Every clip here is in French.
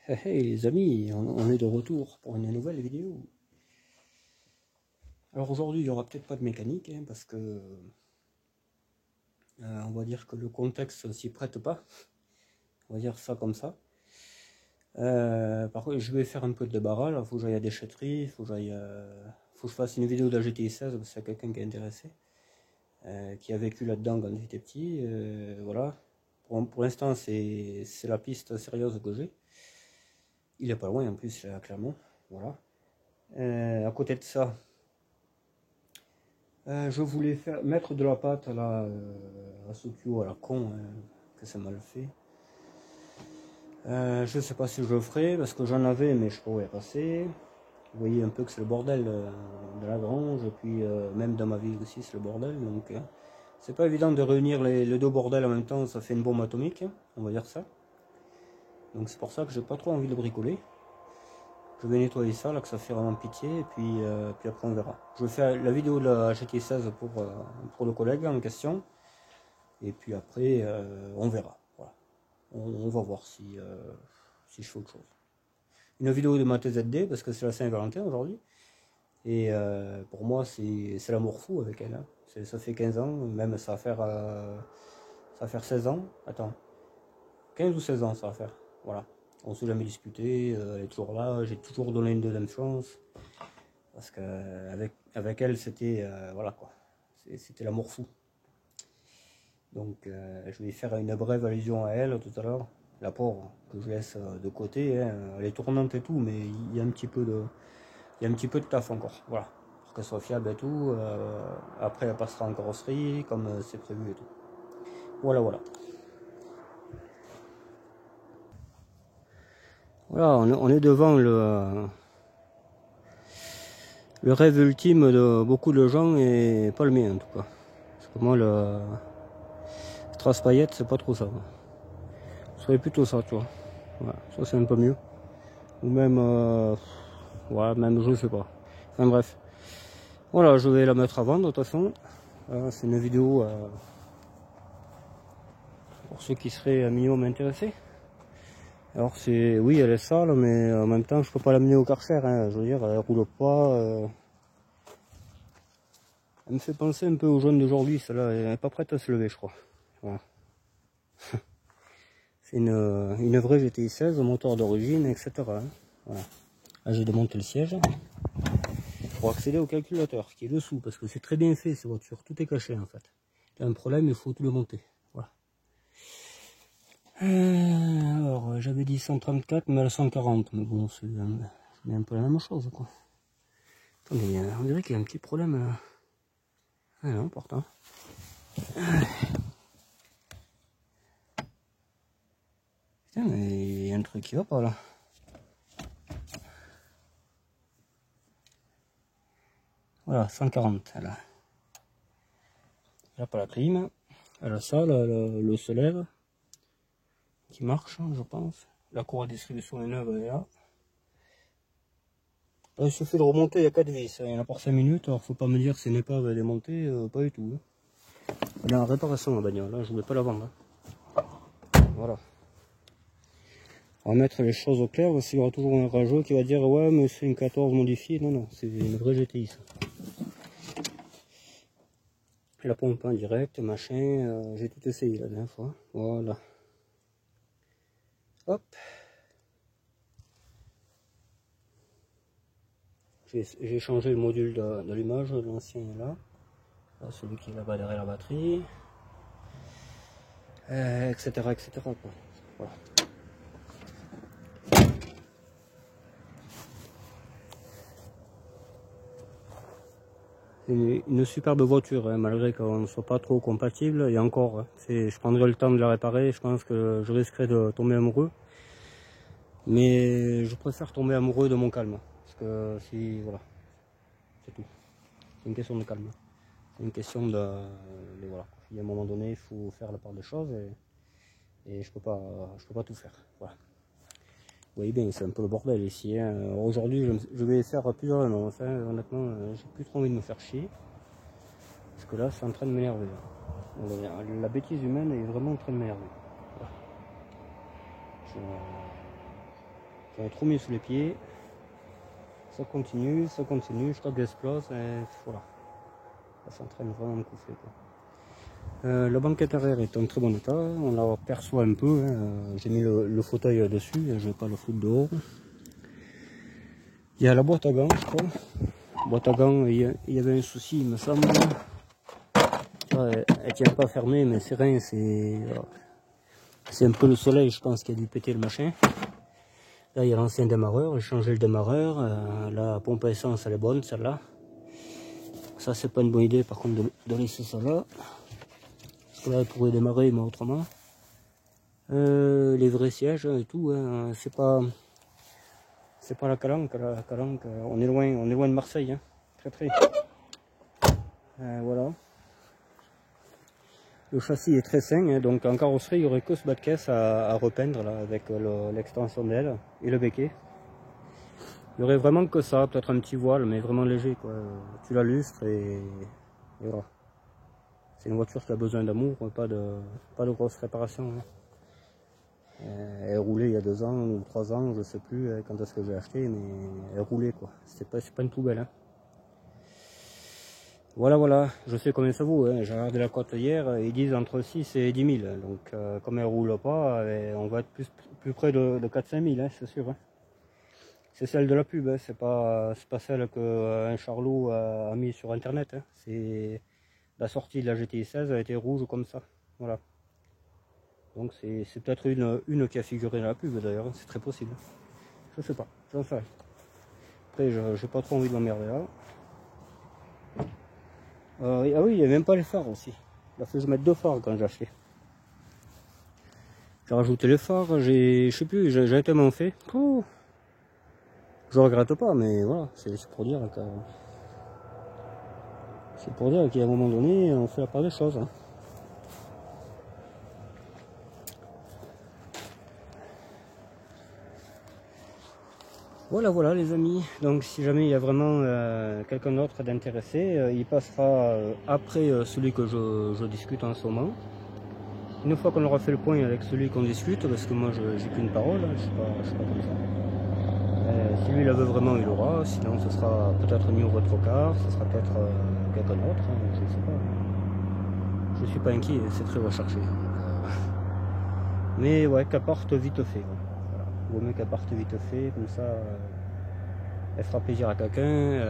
Hey les amis, on est de retour pour une nouvelle vidéo. Alors aujourd'hui il n'y aura peut-être pas de mécanique, hein, parce que on va dire que le contexte s'y prête pas. On va dire ça comme ça. Par contre je vais faire un peu de débarras, il faut que j'aille à la déchetterie, faut que je fasse une vidéo de la GTI 16 parce qu'il y a quelqu'un qui est intéressé, qui a vécu là-dedans quand il était petit. Voilà. Pour l'instant c'est la piste sérieuse que j'ai. Il est pas loin en plus, là, clairement. Voilà. À côté de ça, je voulais mettre de la pâte là, à ce tuyau à la con, que ça m'a le fait. Je sais pas si je le ferai parce que j'en avais mais je pourrais passer. Vous voyez un peu que c'est le bordel de la grange, et puis même dans ma vie aussi c'est le bordel, donc c'est pas évident de réunir les deux bordels en même temps, ça fait une bombe atomique, hein, on va dire ça. Donc c'est pour ça que j'ai pas trop envie de bricoler. Je vais nettoyer ça, là, que ça fait vraiment pitié, et puis après on verra. Je vais faire la vidéo de la GT16 pour le collègue en question, et puis après on verra. Voilà. On va voir si je fais autre chose. Une vidéo de ma TZD, parce que c'est la Saint-Valentin aujourd'hui, et pour moi c'est l'amour fou avec elle. Hein. Ça fait 15 ans, même ça va faire 16 ans, attends, 15 ou 16 ans ça va faire, voilà. On s'est jamais disputé, elle est toujours là, j'ai toujours donné une deuxième chance. Parce qu'avec elle, c'était voilà quoi, c'était l'amour fou. Donc je vais faire une brève allusion à elle tout à l'heure. La pauvre, que je laisse de côté, hein. Elle est tournante et tout, mais il y a un petit peu de taf encore. Voilà, pour qu'elle soit fiable et tout. Après, elle passera en carrosserie, comme c'est prévu et tout. Voilà, voilà. Voilà, on est devant le rêve ultime de beaucoup de gens et pas le mien en tout cas. Parce que moi, le Strass paillette, c'est pas trop ça. Ce serait plutôt ça, tu vois. Voilà, ça c'est un peu mieux. Ou même, ouais, même je sais pas. Enfin bref. Voilà, je vais la mettre à vendre de toute façon. C'est une vidéo pour ceux qui seraient un minimum intéressés. Alors c'est, oui, elle est sale, mais en même temps, je peux pas l'amener au Karcher. Hein. Je veux dire, elle roule pas. Elle me fait penser un peu aux jeunes d'aujourd'hui. Celle-là, elle est pas prête à se lever, je crois. Voilà. C'est une vraie GTI 16, moteur d'origine, etc. Hein. Voilà. Là, j'ai démonté le siège pour accéder au calculateur qui est dessous, parce que c'est très bien fait ces voitures, tout est caché en fait. Il y a un problème, il faut tout le monter. Voilà. Alors, j'avais dit 134, mais elle a 140, mais bon, c'est un peu la même chose quoi. Attendez, on dirait qu'il y a un petit problème. Ah non, pourtant. Putain, mais il y a un truc qui va pas là. Voilà, 140, elle a pas la clim, elle a ça, le solaire qui marche, je pense. La cour à distribution est neuve, elle est là. Là, il suffit de remonter, il y a 4 vis, il y en a pour 5 minutes, alors faut pas me dire que c'est une épave à démonter, pas du tout. Hein. Elle est en réparation la bagnole, là, je voulais pas la vendre. Hein. Voilà. On va mettre les choses au clair, parce qu'il y aura toujours un rageux qui va dire ouais mais c'est une 14 modifiée. Non, non, c'est une vraie GTI ça. La pompe en direct, machin, j'ai tout essayé la dernière fois. Voilà. Hop. J'ai changé le module d'allumage, l'ancien est là. Là, celui qui est là-bas derrière la batterie. Etc. etc. Quoi. Voilà. Une superbe voiture, hein, malgré qu'on ne soit pas trop compatible. Et encore, hein, je prendrai le temps de la réparer. Je pense que je risquerai de tomber amoureux. Mais je préfère tomber amoureux de mon calme. Parce que si, voilà, c'est tout. C'est une question de calme. C'est une question de voilà. Il y a un moment donné, il faut faire la part des choses et je peux pas tout faire. Voilà. Vous voyez bien, c'est un peu le bordel ici. Hein. Aujourd'hui, je vais faire plusieurs annonces. Hein. Honnêtement, j'ai plus trop envie de me faire chier. Parce que là, c'est en train de m'énerver. La bêtise humaine est vraiment en train de m'énerver. Voilà. J'avais trop mis sous les pieds. Ça continue, jusqu'à qu'elle explose et voilà. Ça s'entraîne vraiment à couffler, quoi. La banquette arrière est en très bon état, on la perçoit un peu, hein. J'ai mis le fauteuil dessus, je vais pas le foutre dehors. Il y a la boîte à gants, je crois. Boîte à gants, il y avait un souci, il me semble. Elle tient pas fermée, mais c'est rien, c'est un peu le soleil, je pense, qui a dû péter le machin. Là, il y a l'ancien démarreur, j'ai changé le démarreur. La pompe à essence, elle est bonne, celle-là. Ça, c'est pas une bonne idée, par contre, de laisser ça là. Parce que là, elle pourrait démarrer, mais autrement. Les vrais sièges et tout, hein, c'est pas la Calanque. La Calanque, on est loin de Marseille, hein, très. Voilà. Le châssis est très sain, hein, donc en carrosserie, il n'y aurait que ce bas de caisse à repeindre là, avec l'extension d'aile et le béquet. Il y aurait vraiment que ça, peut-être un petit voile, mais vraiment léger, quoi. Tu la lustres et voilà. C'est une voiture qui a besoin d'amour, pas de grosses réparations. Hein. Elle roulait il y a 2 ans ou 3 ans, je sais plus quand est-ce que j'ai acheté, mais elle roulait, quoi. C'est pas une poubelle. Hein. Voilà, je sais combien ça vaut. Hein. J'ai regardé la cote hier, ils disent entre 6 et 10 000. Donc, comme elle roule pas, on va être plus près de 4-5 000, hein, c'est sûr. Hein. C'est celle de la pub, hein. C'est pas celle qu'un Charlot a mis sur internet. Hein. C'est la sortie de la GTI 16 a été rouge comme ça. Voilà. Donc c'est peut-être une qui a figuré dans la pub d'ailleurs, c'est très possible. Je sais pas, j'en sais rien. Après, j'ai pas trop envie de m'emmerder là. Ah oui, il n'y a même pas les phares aussi. Il a fallu que je mette 2 phares quand j'ai acheté. J'ai rajouté les phares, je sais plus, j'ai tellement fait. Oh, je regrette pas, mais voilà, c'est pour dire que. C'est pour dire qu'à un moment donné, on fait la part des choses. Hein. Voilà les amis, donc si jamais il y a vraiment quelqu'un d'autre d'intéressé, il passera après celui que je discute en ce moment. Une fois qu'on aura fait le point avec celui qu'on discute, parce que moi j'ai qu'une parole, hein, je suis pas comme ça. Si lui il veut vraiment, il aura, sinon ce sera peut-être mis au autocar, ce sera peut-être quelqu'un d'autre, hein, je ne sais pas. Je suis pas inquiet, c'est très recherché. Mais ouais, qu'elle parte vite fait. Ouais. Vaut mieux qu'elle parte vite fait, comme ça elle fera plaisir à quelqu'un,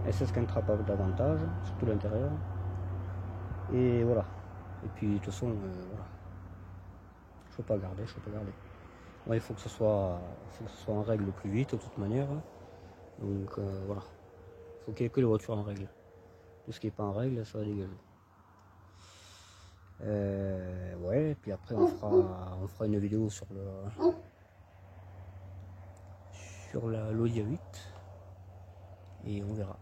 elle s'esquintera pas davantage, surtout l'intérieur. Et voilà. Et puis de toute façon, voilà. Je peux pas garder. Ouais, il faut que ce soit en règle le plus vite de toute manière. Donc voilà. Il faut qu'il n'y ait que les voitures en règle. Tout ce qui n'est pas en règle, ça va dégager. Ouais, et puis après on fera une vidéo sur l'Audi A8 et on verra.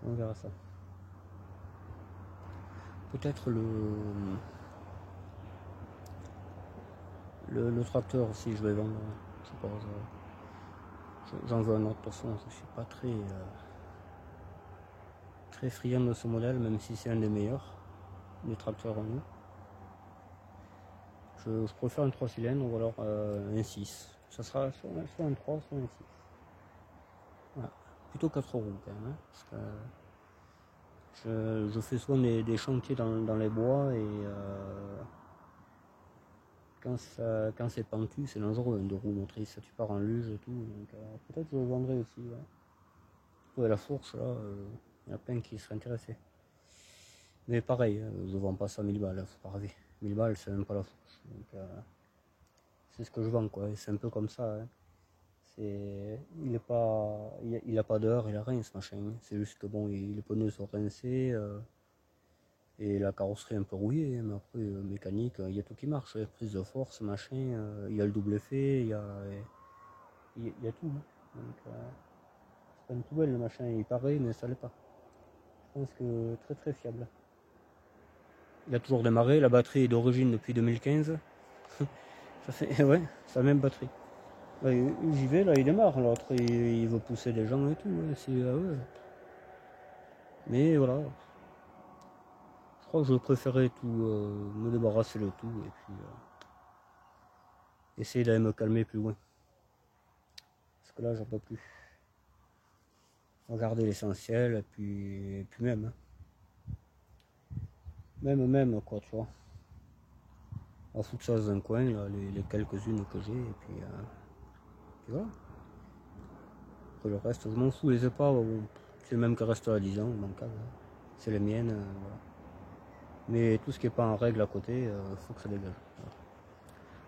On verra ça. Peut-être le tracteur aussi je vais vendre. Je sais pas, j'en veux un autre. De toute façon, je suis pas très friand de ce modèle, même si c'est un des meilleurs des tracteurs en nous. Je préfère un 3 cylindres ou alors un 6. Ça sera soit un 3, soit un 6. Voilà. Plutôt 4 roues quand même. Hein, parce que je fais souvent des chantiers dans les bois et quand c'est pentu, c'est dangereux, de roue motrice. Tu pars en luge et tout. Donc peut-être que je le vendrai aussi. Ouais. Ouais, la fourche, là, il y en a plein qui seraient intéressés. Mais pareil, je vends pas ça 1000 balles, faut pas rêver. 1000 balles, c'est même pas la fourche. Donc, c'est ce que je vends, quoi. C'est un peu comme ça. Hein. Il a pas d'heure, il a rien, ce machin. C'est juste que bon, les pneus sont rincés et la carrosserie un peu rouillée. Mais après, mécanique, il y a tout qui marche. Prise de force, machin. Il y a le double effet, il y a tout. Hein. Donc, c'est pas une poubelle, le machin. Il paraît, mais ça l'est pas. Je pense que très fiable. Il a toujours démarré, la batterie est d'origine depuis 2015. Ça fait, ouais, c'est la même batterie. Ouais, j'y vais, là, il démarre, l'autre, il veut pousser des gens et tout. Ouais. Mais voilà. Je crois que je préférais tout, me débarrasser de tout. essayer d'aller me calmer plus loin. Parce que là, j'en peux plus. Regarder l'essentiel, et puis même. Hein. Même, quoi, tu vois. On va foutre ça dans un coin, là, les quelques-unes que j'ai, et puis voilà. Après le reste, je m'en fous, les épaves, bon, c'est le même que reste à 10 ans, mon cas. C'est les miennes, voilà. Mais tout ce qui n'est pas en règle à côté, faut que ça dégage. Voilà.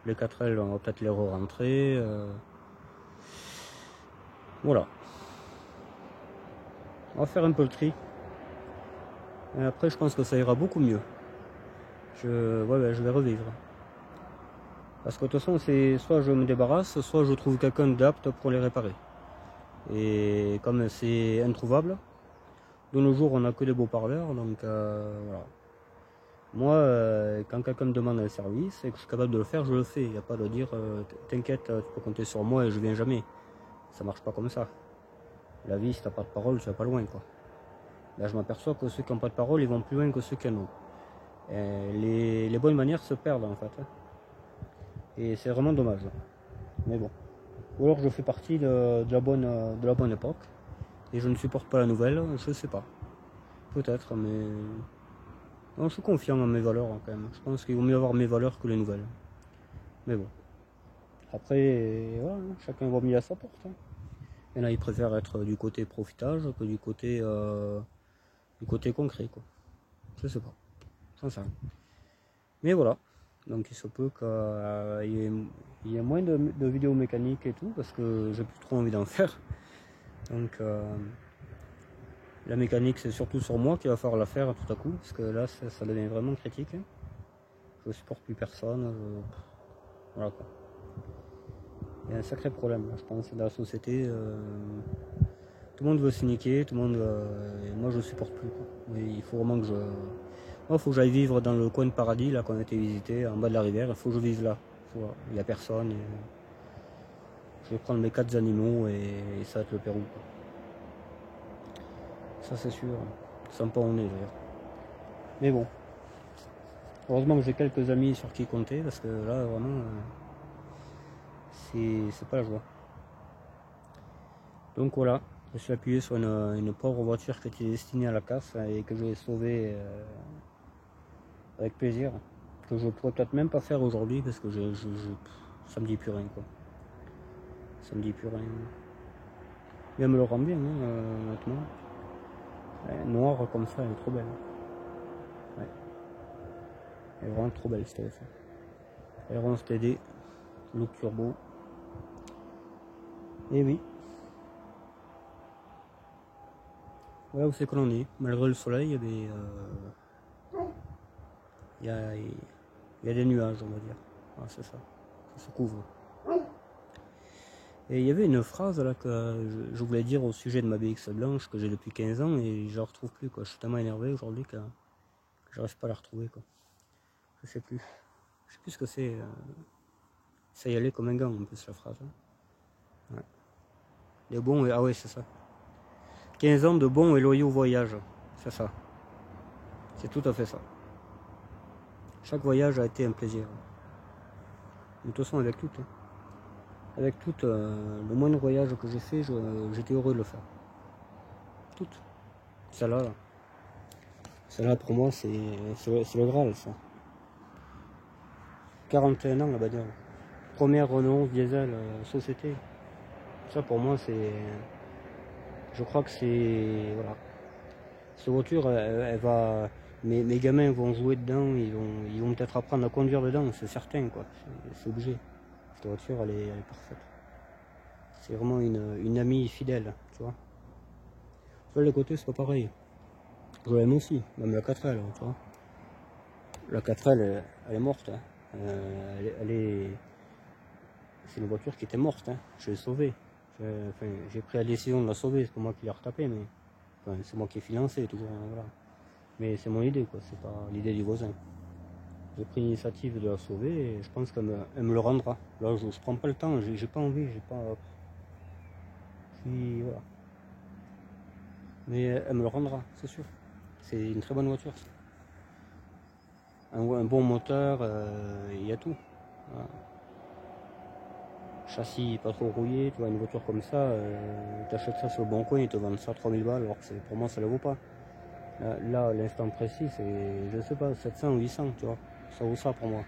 Les 4L, on va peut-être les re-rentrer. Voilà. On va faire un peu le tri. Et après, je pense que ça ira beaucoup mieux. Je vais revivre. Parce que de toute façon, c'est soit je me débarrasse, soit je trouve quelqu'un d'apte pour les réparer. Et comme c'est introuvable, de nos jours, on n'a que des beaux parleurs, donc voilà. Moi, quand quelqu'un me demande un service et que je suis capable de le faire, je le fais. Il n'y a pas de dire t'inquiète, tu peux compter sur moi et je viens jamais. Ça marche pas comme ça. La vie, si t'as pas de parole, tu vas pas loin, quoi. Là, je m'aperçois que ceux qui n'ont pas de parole, ils vont plus loin que ceux qui en ont. Les bonnes manières se perdent, en fait. Hein. Et c'est vraiment dommage. Mais bon. Ou alors je fais partie de la bonne époque. Et je ne supporte pas la nouvelle, je sais pas. Peut-être, mais... Non, je suis confiant en mes valeurs, hein, quand même. Je pense qu'il vaut mieux avoir mes valeurs que les nouvelles. Mais bon. Après, voilà, chacun va mieux à sa porte. Hein. Et là, ils préfèrent être du côté profitage que du côté concret, quoi. Je sais pas. J'en sais rien. Mais voilà. Donc il se peut qu'il y ait moins de vidéos mécaniques et tout, parce que j'ai plus trop envie d'en faire. Donc la mécanique, c'est surtout sur moi qu'il va falloir la faire tout à coup, parce que là, ça devient vraiment critique. Hein. Je supporte plus personne. Voilà quoi. Il y a un sacré problème, je pense, dans la société. Tout le monde veut se niquer, tout le monde. Moi, je supporte plus. Quoi. Mais il faut vraiment que je. Moi, il faut que j'aille vivre dans le coin de paradis là qu'on a été visiter, en bas de la rivière. Il faut que je vive là. Il n'y a personne. Et... Je vais prendre mes 4 animaux et ça va être le Pérou. Quoi. Ça, c'est sûr. Sans pas on est d'ailleurs. Mais bon. Heureusement que j'ai quelques amis sur qui compter parce que là, vraiment, c'est pas la joie. Donc voilà. Je suis appuyé sur une pauvre voiture qui était destinée à la casse et que j'ai sauvée avec plaisir. Que je pourrais peut-être même pas faire aujourd'hui parce que ça me dit plus rien quoi. Ça me dit plus rien. Mais elle me le rend bien, hein, honnêtement. Noire comme ça, elle est trop belle. Ouais. Elle est vraiment trop belle cette téléphone. Elle est vraiment TD, look turbo. Et oui. Voilà où c'est que l'on est. Malgré le soleil, il y a des nuages, on va dire. Ah, c'est ça. Ça se couvre. Et il y avait une phrase là que je voulais dire au sujet de ma BX blanche que j'ai depuis 15 ans et je la retrouve plus quoi. Je suis tellement énervé aujourd'hui que j'arrive pas à la retrouver quoi. Je sais plus. Je sais plus ce que c'est. Ça y allait comme un gant en plus la phrase. Hein. Ouais. Les bons, ah oui c'est ça. 15 ans de bons et loyaux voyages. C'est ça. C'est tout à fait ça. Chaque voyage a été un plaisir. De toute façon avec tout. Hein. Avec tout, le moindre voyage que j'ai fait, j'étais heureux de le faire. Toutes. Celle-là pour moi, c'est le Graal, ça. 41 ans, la bagnole. Première Renault diesel société. Ça, pour moi, c'est... Je crois que c'est... Voilà. Cette voiture, elle va... Mes gamins vont jouer dedans, ils vont peut-être apprendre à conduire dedans, c'est certain, quoi. C'est obligé. Cette voiture, elle est parfaite. C'est vraiment une amie fidèle, tu vois. Sur les côtés, c'est pas pareil. Je l'aime aussi, même la 4L, tu vois. La 4L, elle est morte. Hein. C'est une voiture qui était morte. Hein. Je l'ai sauvée. J'ai pris la décision de la sauver, c'est pas moi qui l'ai retapée, mais enfin, c'est moi qui ai financé toujours. Hein, voilà. Mais c'est mon idée, quoi. C'est pas l'idée du voisin. J'ai pris l'initiative de la sauver et je pense qu'elle me le rendra. Là, je prends pas le temps, j'ai pas envie, j'ai pas. Puis voilà. Mais elle me le rendra, c'est sûr. C'est une très bonne voiture. Un bon moteur, il y a tout. Voilà. châssis pas trop rouillé, tu vois, une voiture comme ça, tu achètes ça sur le bon coin, ils te vendent ça 3000 balles, alors que pour moi ça ne le vaut pas. Là, l'instant précis, c'est, je sais pas, 700 ou 800, tu vois, ça vaut ça pour moi.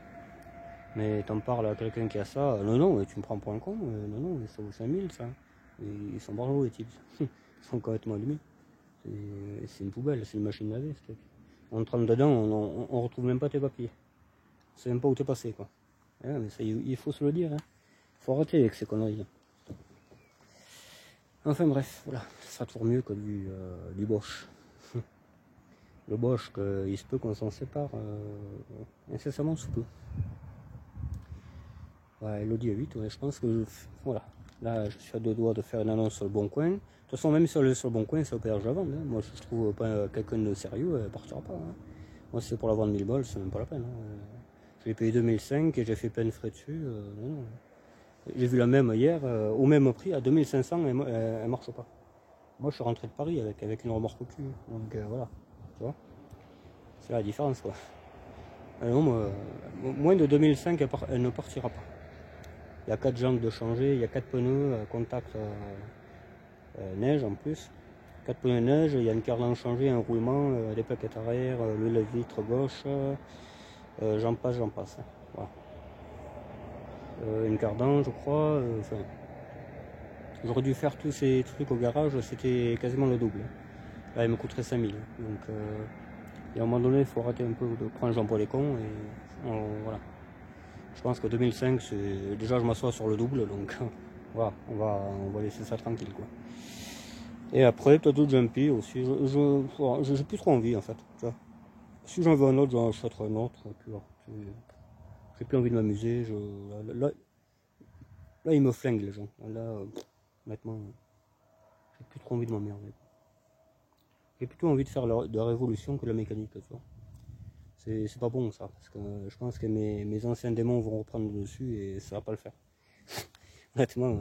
Mais t'en parles à quelqu'un qui a ça, non, non, tu me prends pour un con, non, non, ça vaut 5000 ça. Et ils sont barjots les types, ils sont complètement allumés. C'est une poubelle, c'est une machine à laver ce truc. On te rentre dedans, on retrouve même pas tes papiers. On sait même pas où t'es passé quoi. Ouais, mais ça, il faut se le dire, hein. Faut arrêter avec ces conneries. Enfin bref, voilà, ça sera toujours mieux que du Bosch. Le Bosch, il se peut qu'on s'en sépare incessamment sous peu. Ouais, l'Audi A8, ouais, je pense que voilà. Là, je suis à deux doigts de faire une annonce sur le bon coin. De toute façon, même sur le bon coin, c'est au péage de la vente. Hein. Moi, je trouve pas quelqu'un de sérieux, elle partira pas. Hein. Moi, si c'est pour la vendre 1000 balles, c'est même pas la peine. Hein. Je l'ai payé 2005 et j'ai fait plein de frais dessus. Non, non. J'ai vu la même hier, au même prix, à 2500, elle marche pas. Moi, je suis rentré de Paris avec une remorque au cul. Donc voilà, tu vois. C'est la différence, quoi. Non, moins de 2005, elle ne partira pas. Il y a 4 jantes de changer, il y a 4 pneus, contact neige en plus. 4 pneus neige, il y a une cardan changée, un roulement, des plaquettes arrière, le lave-vitre gauche, j'en passe. Hein. Voilà. Une cardan, je crois. Enfin, j'aurais dû faire tous ces trucs au garage, c'était quasiment le double. Là, il me coûterait 5000. Donc, et à un moment donné, il faut arrêter un peu de prendre Jean pour les cons. Et voilà. Je pense que 2005, c'est déjà je m'assois sur le double, donc voilà, on va laisser ça tranquille quoi. Et après, peut-être d'autres jumpy aussi. J'ai plus trop envie en fait. Tu vois. Si j'en veux un autre, j'en achèterai un autre. J'ai plus envie de m'amuser. Là, ils me flinguent les gens. Là, honnêtement, j'ai plus trop envie de m'emmerder. J'ai plutôt envie de faire de la révolution que la mécanique. Tu vois. C'est pas bon ça, parce que je pense que mes anciens démons vont reprendre le dessus et ça va pas le faire. Honnêtement,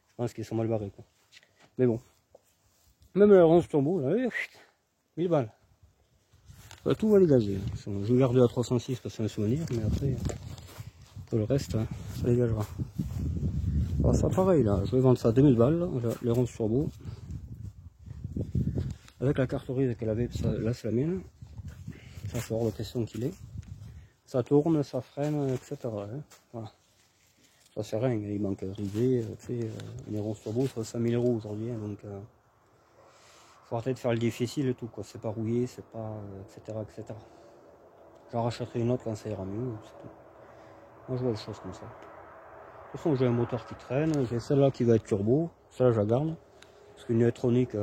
je pense qu'ils sont mal barrés quoi. Mais bon. Même la 11 turbo, là, 1000 balles. Tout va dégager. Je vais garder la 306 parce que c'est un souvenir, mais après, pour le reste, ça dégagera. Alors ça pareil là, je vais vendre ça à 2000 balles, les 11 turbo. Avec la carte grise qu'elle avait, là c'est la mienne. Ça c'est hors de question qu'il est. Ça tourne, ça freine, etc. Hein. Voilà. Ça c'est rien, il manque rivet, les 11 turbo, ça 5000 € aujourd'hui, hein, donc faut arrêter de faire le difficile et tout, quoi. C'est pas rouillé, c'est pas, etc. J'en rachèterai une autre quand ça ira mieux, c'est tout. Moi je vois les choses comme ça. De toute façon j'ai un moteur qui traîne, j'ai celle-là qui va être turbo, celle-là je la garde. Parce qu'une électronique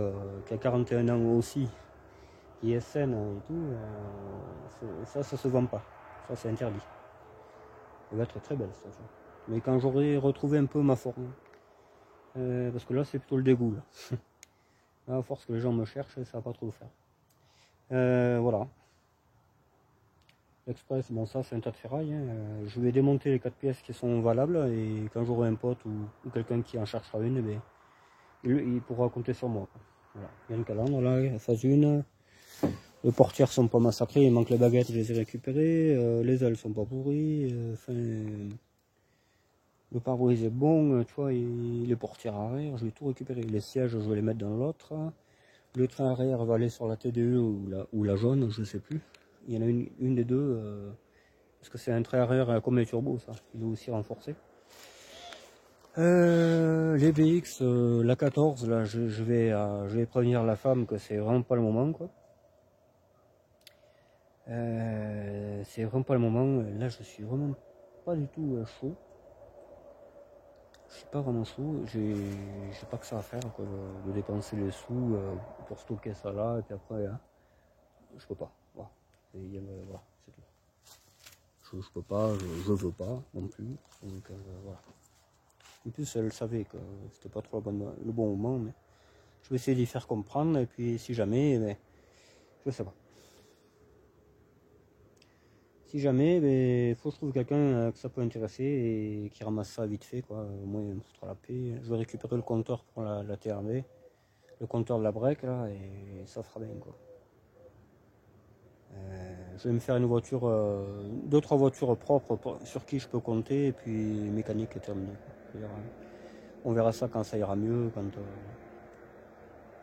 qui a 41 ans aussi, qui est saine et tout, ça se vend pas. Ça c'est interdit. Elle va être très belle cette chose. Mais quand j'aurai retrouvé un peu ma forme, parce que là c'est plutôt le dégoût. Là. Là, à force que les gens me cherchent, ça va pas trop le faire. Voilà. L'Express, bon ça c'est un tas de ferraille. Hein. Je vais démonter les 4 pièces qui sont valables et quand j'aurai un pote ou quelqu'un qui en cherchera une, eh bien, il pourra compter sur moi. Voilà. Il y a une calandre là, la phase 1. Les portières sont pas massacrées, il manque les baguettes, je les ai récupérées. Les ailes sont pas pourries. Le pare-brise est bon, tu vois, les portières arrière, je vais tout récupérer. Les sièges, je vais les mettre dans l'autre. Le train arrière va aller sur la TDE ou la jaune, je sais plus. Il y en a une des deux, parce que c'est un train arrière comme les turbos, ça. Il est aussi renforcé. Les BX, la 14, là, je vais prévenir la femme que c'est vraiment pas le moment, quoi. C'est vraiment pas le moment. Là, je suis vraiment pas du tout chaud. Je suis pas vraiment chaud. J'ai pas que ça à faire, quoi, de dépenser les sous pour stocker ça là, et puis après, hein, je peux pas. Voilà, voilà, c'est tout. Je peux pas, je veux pas non plus. Donc voilà. En plus, elle savait que c'était pas trop le bon moment, mais je vais essayer d'y faire comprendre, et puis si jamais, mais je sais pas. Si jamais, il faut que je trouve quelqu'un que ça peut intéresser et qui ramasse ça vite fait, quoi. Au moins, il me foutra la paix. Je vais récupérer le compteur pour la TRV, le compteur de la break, là, et ça fera bien, quoi. Je vais me faire une voiture, 2-3 voitures propres sur qui je peux compter, et puis mécanique est terminée. Je veux dire, on verra ça quand ça ira mieux, quand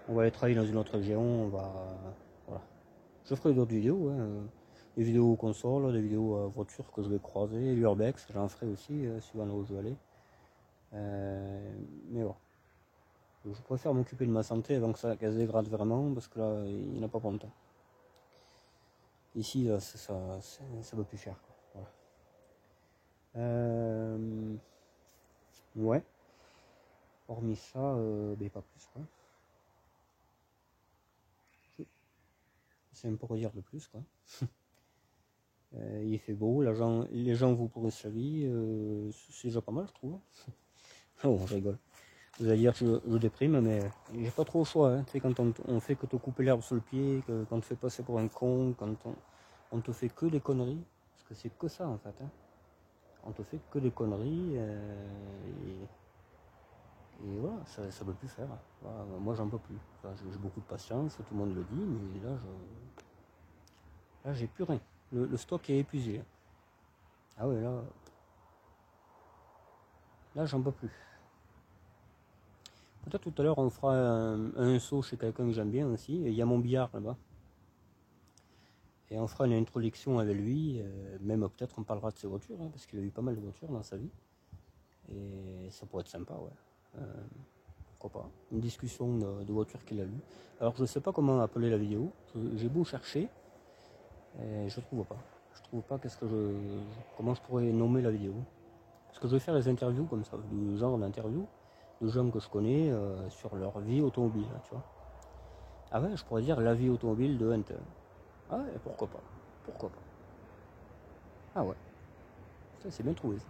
on va aller travailler dans une autre région, voilà. Je ferai d'autres vidéos, hein, des vidéos consoles, des vidéos voitures que je vais croiser, l'urbex, j'en ferai aussi, suivant là où je vais aller. Mais voilà. Je préfère m'occuper de ma santé avant que ça se dégrade vraiment, parce que là, il n'y en a pas pour longtemps. Ici, là, ça va plus cher, quoi. Voilà. Ouais. Hormis ça, ben pas plus, quoi. Je sais même pas quoi dire de plus, quoi. Il fait beau, les gens vous pourrissent la vie, c'est déjà pas mal, je trouve. Oh, je rigole. Vous allez dire que je déprime, mais j'ai pas trop le choix. Hein. Tu sais, quand on fait que te couper l'herbe sur le pied, quand on te fait passer pour un con, quand on te fait que des conneries, parce que c'est que ça en fait. Hein. On te fait que des conneries, et voilà, ça peut plus faire. Voilà, moi, j'en peux plus. Enfin, j'ai beaucoup de patience, tout le monde le dit, mais là j'ai plus rien. Le stock est épuisé. Ah ouais, là j'en peux plus. Peut-être tout à l'heure on fera un saut chez quelqu'un que j'aime bien aussi. Il y a mon billard là-bas. Et on fera une introduction avec lui. Même peut-être on parlera de ses voitures, hein, parce qu'il a eu pas mal de voitures dans sa vie. Et ça pourrait être sympa, ouais. Pourquoi pas. Une discussion de voitures qu'il a eues. Alors je sais pas comment appeler la vidéo. J'ai beau chercher. Et je trouve pas. Je trouve pas comment je pourrais nommer la vidéo. Parce que je vais faire des interviews comme ça, du genre d'interview de gens que je connais sur leur vie automobile, tu vois. Ah ouais, je pourrais dire la vie automobile de Hunter. Ah ouais, pourquoi pas. Pourquoi pas. Ah ouais, ça c'est bien trouvé ça.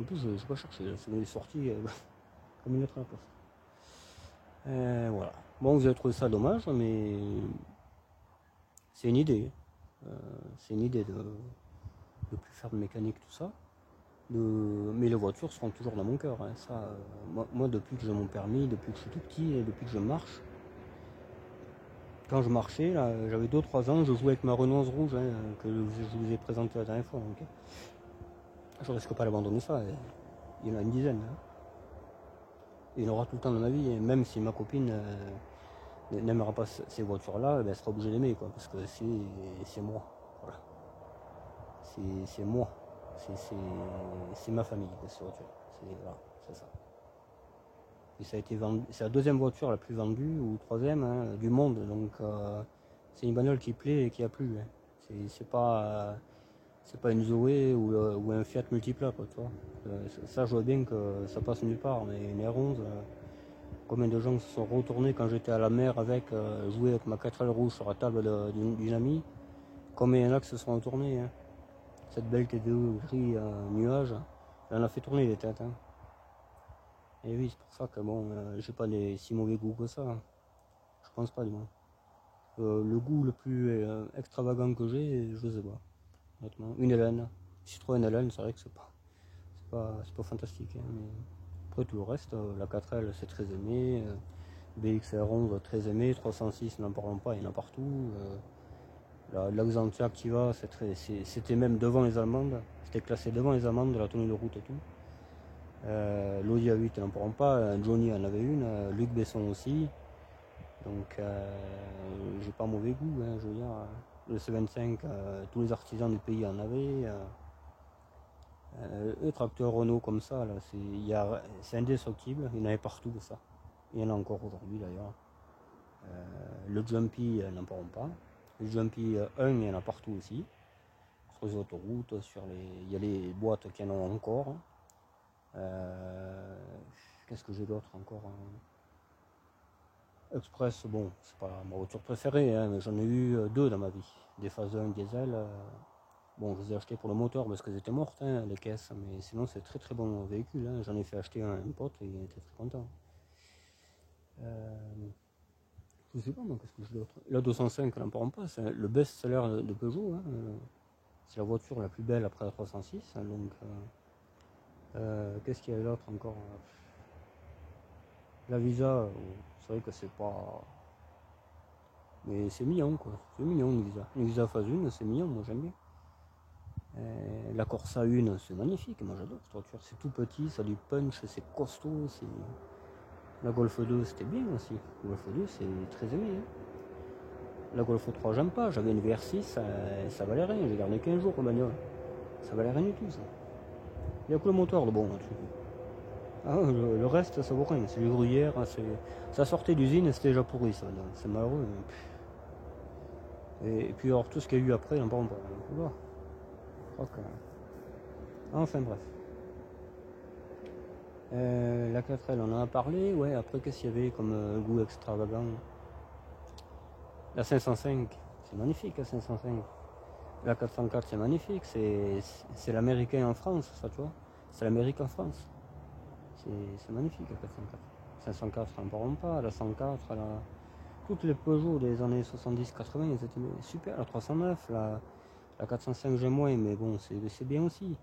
En plus, je n'ai pas cherché, c'est sorti comme une lettre à la poste. Voilà. Bon, vous avez trouvé ça dommage, mais c'est une idée. C'est une idée de plus faire de mécanique, tout ça. Mais les voitures seront toujours dans mon cœur. Hein. Ça, moi, depuis que j'ai mon permis, depuis que je suis tout petit et depuis que je marche, quand je marchais, là, j'avais 2-3 ans, je jouais avec ma Renault rouge, hein, que je vous ai présenté la dernière fois. Donc, je risque pas d'abandonner ça. Il y en a une dizaine. Hein. Il y en aura tout le temps dans ma vie. Et même si ma copine n'aimera pas ces voitures-là, elle sera obligée d'aimer, quoi, parce que c'est moi. Voilà. C'est moi. C'est ma famille, ces voitures. Voilà, c'est ça. Et ça a été vendu, c'est la deuxième voiture la plus vendue, ou troisième, hein, du monde. Donc c'est une bagnole qui plaît et qui a plu. Hein. C'est pas une Zoé ou un Fiat Multipla, quoi, tu vois. Ça, je vois bien que ça passe nulle part, mais une R11, combien de gens se sont retournés quand j'étais à la mer avec, jouer avec ma 4L rouge sur la table d'une amie. Combien il y en a qui se sont retournés. Hein. Cette belle T2 gris nuage, elle en a fait tourner les têtes. Hein. Et oui, c'est pour ça que bon, j'ai pas si mauvais goût que ça. Hein. Je pense pas du moins. Le goût le plus extravagant que j'ai, je sais pas. Honnêtement. Une Hélène. Citroën Hélène, c'est vrai que c'est pas fantastique. Hein, mais après tout le reste, la 4L c'est très aimé. BXR11 très aimé. 306 n'en parlons pas, il y en a partout. L'Axantia Activa, c'était même devant les Allemandes. C'était classé devant les Allemandes de la tenue de route et tout. L'Audi A8 n'en parlons pas, Johnny en avait une, Luc Besson aussi, donc j'ai pas mauvais goût, hein, je veux dire, le C25, tous les artisans du pays en avaient, les tracteurs Renault comme ça, là, c'est indestructible, il y en avait partout de ça, il y en a encore aujourd'hui d'ailleurs. Le Jumpy, n'en parlons pas, le Jumpy 1, il y en a partout aussi, sur les autoroutes, il y a les boîtes qui en ont encore. Qu'est-ce que j'ai d'autre encore hein. Express, bon, c'est pas ma voiture préférée, hein, mais j'en ai eu 2 dans ma vie. Des phases 1 diesel. Bon, je les ai achetés pour le moteur parce qu'elles étaient mortes, hein, les caisses, mais sinon c'est très très bon véhicule. Hein. J'en ai fait acheter un pote et il était très content. Je sais pas moi, qu'est-ce que j'ai d'autre. La 205, n'en parlons pas, c'est le best-seller de Peugeot. Hein. C'est la voiture la plus belle après la 306. Hein, donc, qu'est-ce qu'il y a d'autre encore La Visa, c'est vrai que c'est pas. Mais c'est mignon quoi. C'est mignon une Visa. Une Visa phase 1, c'est mignon, moi j'aime bien. La Corsa 1, c'est magnifique, moi j'adore cette voiture, c'est tout petit, ça a du punch, c'est costaud, la Golf 2 c'était bien aussi, la Golf 2 c'est très aimé. Hein. La Golf 3 j'aime pas, j'avais une VR6, ça valait rien, j'ai gardé 15 jours au bagnole, ça valait rien du tout ça. Il n'y a que le moteur de bon là-dessus. Ah, le reste ça vaut rien, c'est du gruyère, ça sortait d'usine et c'était déjà pourri ça, c'est malheureux. Et puis alors tout ce qu'il y a eu après, on parle pas. Oula. Okay. Enfin bref. La 4L, on en a parlé. Ouais, après, qu'est-ce qu'il y avait comme goût extravagant? La 505, c'est magnifique, la 505. La 404, c'est magnifique. C'est l'américain en France, ça, tu vois. C'est l'Amérique en France. C'est magnifique, la 404. 504, on n'en parle pas. La 104, toutes les Peugeot des années 70-80, ils étaient super. La 309, la 405, j'aime moins, mais bon, c'est bien aussi.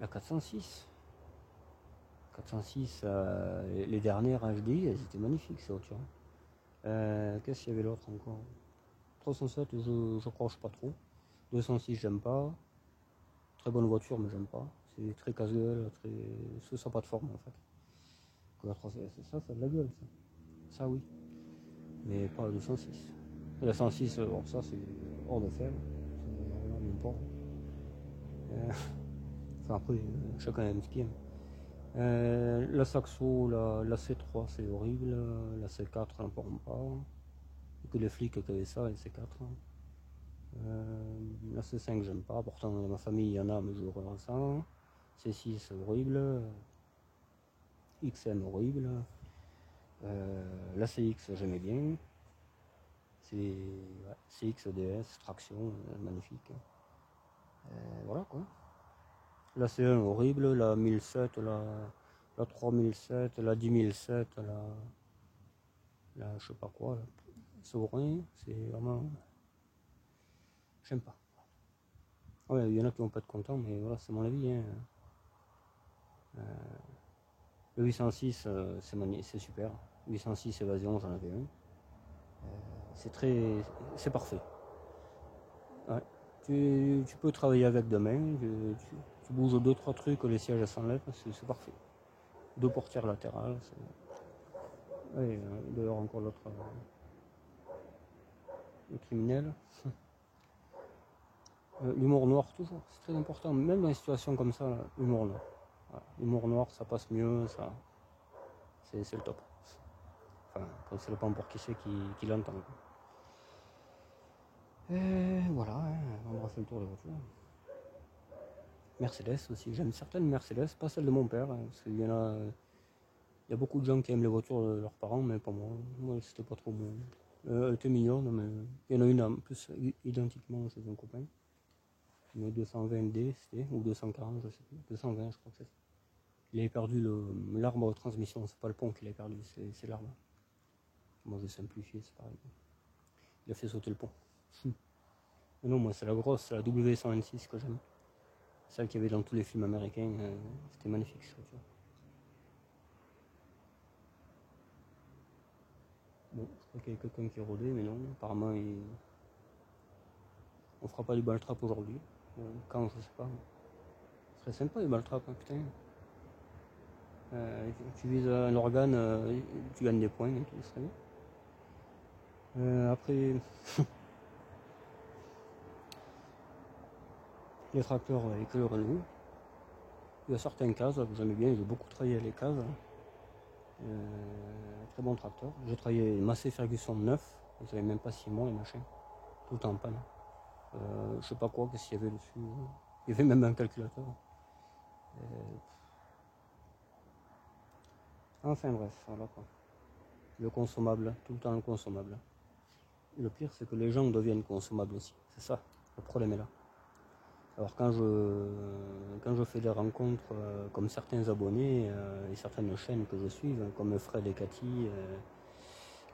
La 406. 406, les dernières HDI, elles étaient magnifiques, ces voitures. Qu'est-ce qu'il y avait l'autre encore? 307, je croche pas trop. 206, j'aime pas. Très bonne voiture, mais j'aime pas. C'est très casse-gueule, ça n'a pas de forme en fait. La 306, ça a de la gueule, ça. Ça, oui. Mais pas la 206. La 106, bon, ça, c'est hors de faible. Même pas. Enfin, après, chacun aime ce qu'il aime. La Saxo, la C3 c'est horrible, la C4 on n'en parle pas, que les flics qui avaient ça, la C4. La C5 j'aime pas, pourtant dans ma famille il y en a mais je regarde ça. C6 c'est horrible, XM horrible, la CX j'aimais bien, CX DS, traction, magnifique. Voilà quoi. La C1 horrible, la 1007, la 3007, la 10007, la je sais pas quoi, c'est rien, c'est vraiment. J'aime pas. Ouais, il y en a qui vont pas être contents, mais voilà, c'est mon avis. Hein. Le 806, c'est super. 806 Évasion, j'en avais un. C'est parfait. Ouais. Tu peux travailler avec demain, tu bouges 2-3 trucs, les sièges s'enlèvent, c'est parfait. 2 portières latérales. Ouais, d'ailleurs encore l'autre, le criminel. L'humour noir toujours, c'est très important, même dans des situations comme ça, l'humour noir. Voilà. L'humour noir, ça passe mieux, c'est le top. Enfin, quand c'est le pas pour qui c'est qui l'entend. Et voilà, hein, on a fait le tour des voitures. Mercedes aussi, j'aime certaines Mercedes, pas celles de mon père, hein, parce qu'il y a beaucoup de gens qui aiment les voitures de leurs parents, mais pas moi. Moi, c'était pas trop bon. Elle était mignonne, mais il y en a une en plus identiquement chez un copain. Mais 220D c'était, ou 240, je sais plus. 220, je crois que c'est ça. Il avait perdu l'arbre de transmission, c'est pas le pont qu'il avait perdu, c'est l'arbre. Moi, je vais simplifier, c'est pareil. Il a fait sauter le pont. Mais non, moi, c'est la grosse, c'est la W126 que j'aime. Celle qu'il y avait dans tous les films américains, c'était magnifique, cette voiture. Bon, je crois qu'il y avait quelqu'un qui rôdait, mais non, apparemment, on fera pas du ball-trap aujourd'hui. Quand, je sais pas. Ce serait sympa, du ball-trap, hein, putain. Tu vises un organe, tu gagnes des points et tout, ça serait bien. Après, les tracteurs avec le Renault. Il y a certaines cases que j'aimais bien, j'ai beaucoup travaillé les cases. Très bon tracteur. J'ai travaillé Massey Ferguson 9, ils n'avaient même pas 6 mois les machins, tout le temps en panne. Je sais pas quoi, qu'est-ce qu'il y avait dessus. Il y avait même un calculateur. Enfin bref, voilà quoi. Le consommable, tout le temps le consommable. Le pire c'est que les gens deviennent consommables aussi, c'est ça, le problème est là. Alors quand je fais des rencontres comme certains abonnés et certaines chaînes que je suis, comme Fred et Cathy,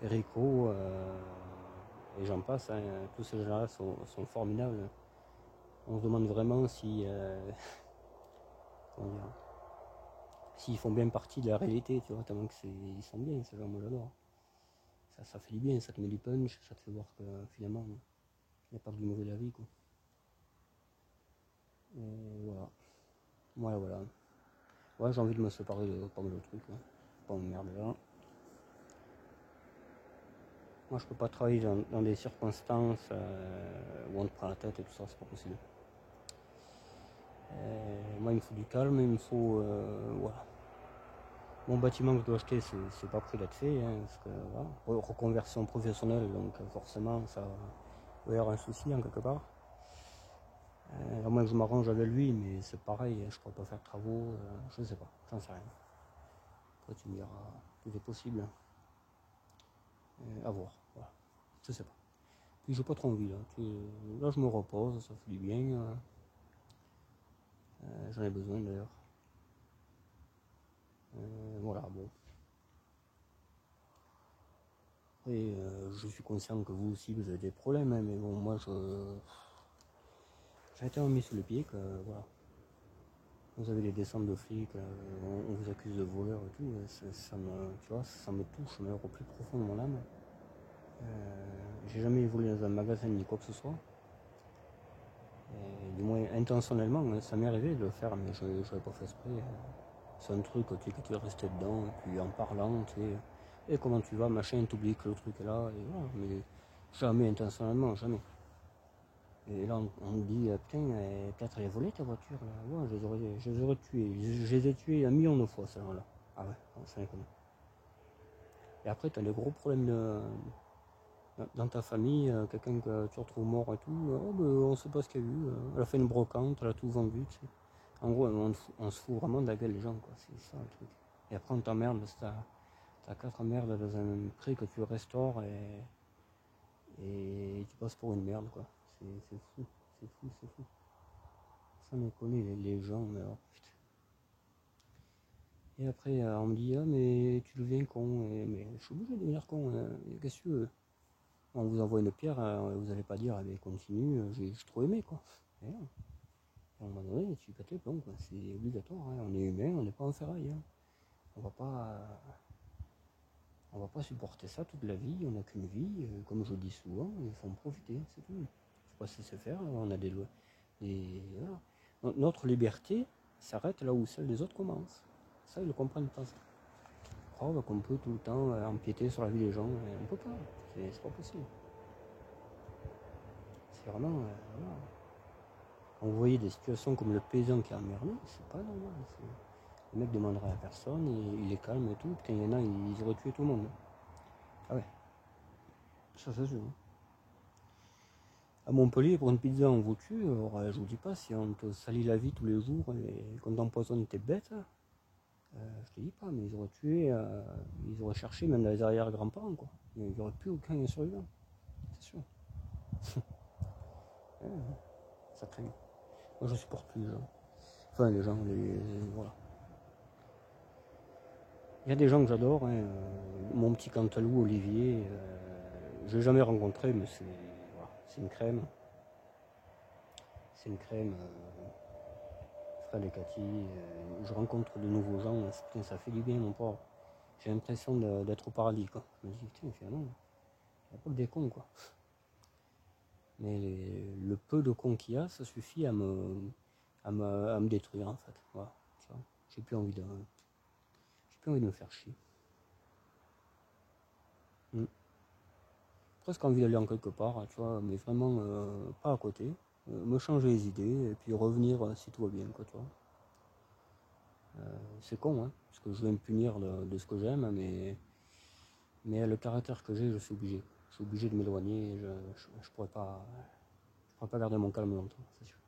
Rico, et j'en passe, hein, tous ces gens-là sont formidables. On se demande vraiment s'ils font bien partie de la réalité, tu vois, tellement qu'ils sont bien, ces gens, moi j'adore. Ça fait du bien, ça te met du punch, ça te fait voir que finalement, il n'y a pas que du mauvais de la vie, quoi. Et voilà. Voilà. Ouais, j'ai envie de me séparer de pas mal de trucs. Hein. Pas m'emmerder là. Moi, je peux pas travailler dans des circonstances où on te prend la tête et tout ça, c'est pas possible. Moi, il me faut du calme, il me faut. Voilà. Mon bâtiment que je dois acheter, c'est pas prêt d'être fait, hein, parce que voilà, reconversion professionnelle, donc forcément, ça va y avoir un souci en quelque part. À moins que je m'arrange avec lui, mais c'est pareil, je pourrais pas faire de travaux, je sais pas, j'en sais rien. Après, tu me diras, tout est possible. À voir, voilà, je sais pas. Puis j'ai pas trop envie, là je me repose, ça fait du bien. J'en ai besoin d'ailleurs. Voilà, bon. Et je suis conscient que vous aussi vous avez des problèmes, hein, mais bon, moi j'ai été mis sous le pied que voilà. Vous avez des descentes de flics, on vous accuse de voleur et tout, ça me touche, mais au plus profond de mon âme. J'ai jamais volé dans un magasin ni quoi que ce soit. Et, du moins intentionnellement, hein, ça m'est arrivé de le faire, mais je n'aurais pas fait exprès. C'est un truc que tu es resté dedans, et puis en parlant, tu sais, et comment tu vas, machin, t'oublies que le truc est là, et voilà, mais jamais intentionnellement, jamais. Et là, on me dit, putain, peut-être elle a volé ta voiture, là. Ouais, je les aurais tués. Je les ai tués 1 million de fois, celle-là. Ah ouais, ça déconne. Et après, tu as des gros problèmes dans ta famille, quelqu'un que tu retrouves mort et tout. Oh, ben, on sait pas ce qu'il y a eu. Elle a fait une brocante, elle a tout vendu, tu sais. En gros, on se fout vraiment de la gueule des gens, quoi. C'est ça le truc. Et après, on t'emmerde, t'as 4 merdes dans un prix que tu restaures et tu passes pour une merde, quoi. C'est fou, c'est fou. Ça me connaît les gens, mais alors putain. Et après, on me dit, ah, mais tu deviens con. Mais je suis obligé de devenir con. Qu'est-ce que tu veux? On vous envoie une pierre, vous n'allez pas dire, ah, mais continue, j'ai trop aimé, quoi. Et là, à un moment donné, tu pètes les plombs, quoi. C'est obligatoire, hein. On est humain, on n'est pas en ferraille. Hein. On va pas. On va pas supporter ça toute la vie, on n'a qu'une vie, comme je dis souvent, il faut en profiter, c'est tout. Il faut pas se laisser faire, on a des lois. Et voilà. Notre liberté s'arrête là où celle des autres commence. Ça, ils ne comprennent pas ça. Ils croient qu'on peut tout le temps empiéter sur la vie des gens, on ne peut pas, c'est pas possible. C'est vraiment. Voilà. On voyait des situations comme le paysan qui est emmerdé, c'est pas normal. Le mec demanderait à personne, il est calme et tout, putain, il y en a, ils auraient tué tout le monde. Ah ouais, ça c'est sûr. À Montpellier, pour une pizza, on vous tue. Alors, je vous dis pas, si on te salit la vie tous les jours et qu'on t'empoisonne tes bêtes, je te dis pas, mais ils auraient tué, ils auraient cherché même dans les arrière-grands-parents, quoi. Il n'y aurait plus aucun survivant, c'est sûr. Ouais, ça craint. Moi, je supporte plus les gens. Enfin, les gens, voilà. Il y a des gens que j'adore, hein, mon petit Cantalou, Olivier, je l'ai jamais rencontré, mais voilà, c'est une crème. C'est une crème. Fred et Cathy, je rencontre de nouveaux gens, putain, ça fait du bien, mon pauvre. J'ai l'impression d'être au paradis, quoi. Je me dis, putain, finalement, il n'y a pas que des cons, quoi. Mais le peu de cons qu'il y a, ça suffit à me détruire, en fait. Voilà, tu vois. J'ai plus envie de me faire chier. Presque envie d'aller en quelque part, tu vois, mais vraiment pas à côté. Me changer les idées et puis revenir si tout va bien, quoi, tu vois. C'est con, hein, parce que je vais me punir de ce que j'aime, mais le caractère que j'ai, je suis obligé. Je suis obligé de m'éloigner, je pourrais pas garder mon calme longtemps, c'est sûr.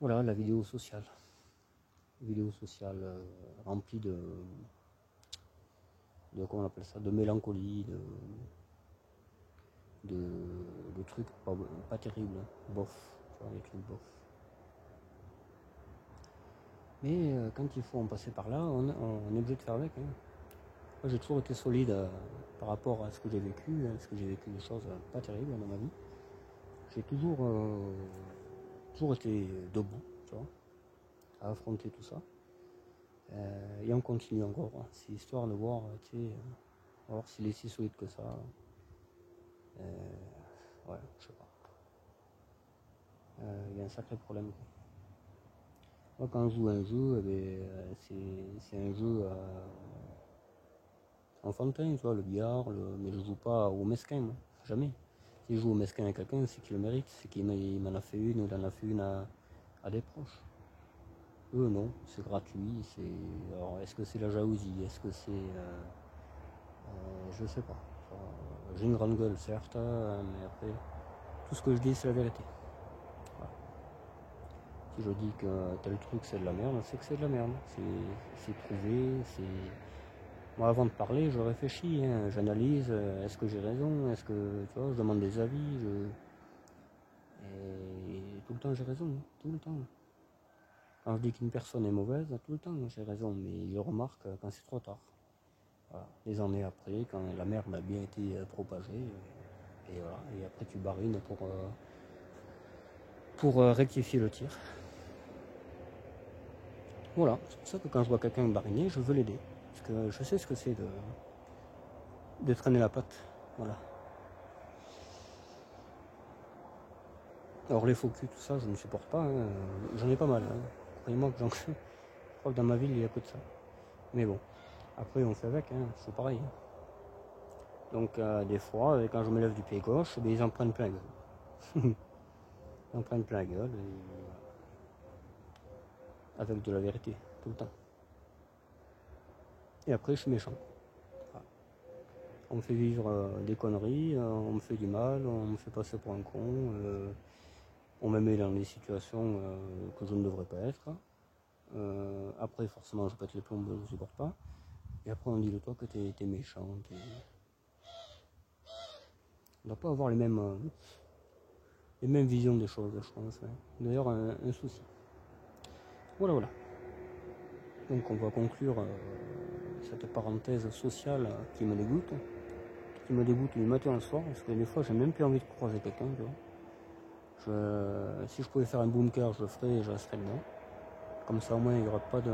Voilà, la vidéo sociale. Vidéo sociale remplie comment on appelle ça, de mélancolie, de trucs pas terribles, bof, tu vois, des trucs bof. Mais quand il faut en passer par là, on est obligé de faire avec. Hein. Moi, j'ai toujours été solide par rapport à ce que j'ai vécu, parce que j'ai vécu des choses pas terribles dans ma vie. J'ai toujours été debout, tu vois, à affronter tout ça. Et on continue encore. Hein. C'est histoire de voir, tu sais, voir s'il est si solide que ça. Ouais, je sais pas. Il y a un sacré problème. Moi, quand je joue à un jeu, c'est un jeu enfantin, tu vois, le billard, mais je joue pas au mesquin, moi, jamais. Si je joue au mesquin à quelqu'un, c'est qu'il le mérite, c'est qu'il m'en a fait une ou il en a fait une à des proches. Eux, non, c'est gratuit. Alors, est-ce que c'est la jalousie? Est-ce que c'est. Je sais pas. J'ai une grande gueule, certes, mais après, tout ce que je dis, c'est la vérité. Voilà. Si je dis que tel truc c'est de la merde, c'est que c'est de la merde. C'est prouvé, c'est. Moi, avant de parler, je réfléchis, hein, j'analyse, est-ce que j'ai raison, est-ce que, tu vois, je demande des avis, et tout le temps j'ai raison, hein, tout le temps. Quand je dis qu'une personne est mauvaise, tout le temps j'ai raison, mais il le remarque quand c'est trop tard. Voilà. Des années après, quand la merde a bien été propagée, et voilà, et après tu barines pour rectifier le tir. Voilà, c'est pour ça que quand je vois quelqu'un bariner, je veux l'aider. Parce que je sais ce que c'est de traîner la patte. Voilà. Alors les faux culs, tout ça, je ne supporte pas. Hein. J'en ai pas mal. Hein. Croyez-moi que je crois que dans ma ville, il y a que de ça. Mais bon, après on fait avec, hein. C'est pareil. Donc des fois, quand je me lève du pied gauche, ils en prennent plein gueule. Ils en prennent plein gueule. Avec de la vérité, tout le temps. Et après, je suis méchant. Voilà. On me fait vivre des conneries, on me fait du mal, on me fait passer pour un con, on me met dans des situations que je ne devrais pas être. Après, forcément, je pète les plombs, je ne supporte pas. Et après, on dit de toi que t'es méchant. On ne doit pas avoir les mêmes visions des choses, je pense. Hein. D'ailleurs, un souci. Voilà, voilà. Donc, on va conclure cette parenthèse sociale qui me dégoûte du matin au soir, parce que des fois j'ai même plus envie de croiser quelqu'un, tu vois. Si je pouvais faire un bunker, je le ferais et je resterais dedans. Comme ça au moins il n'y aura pas de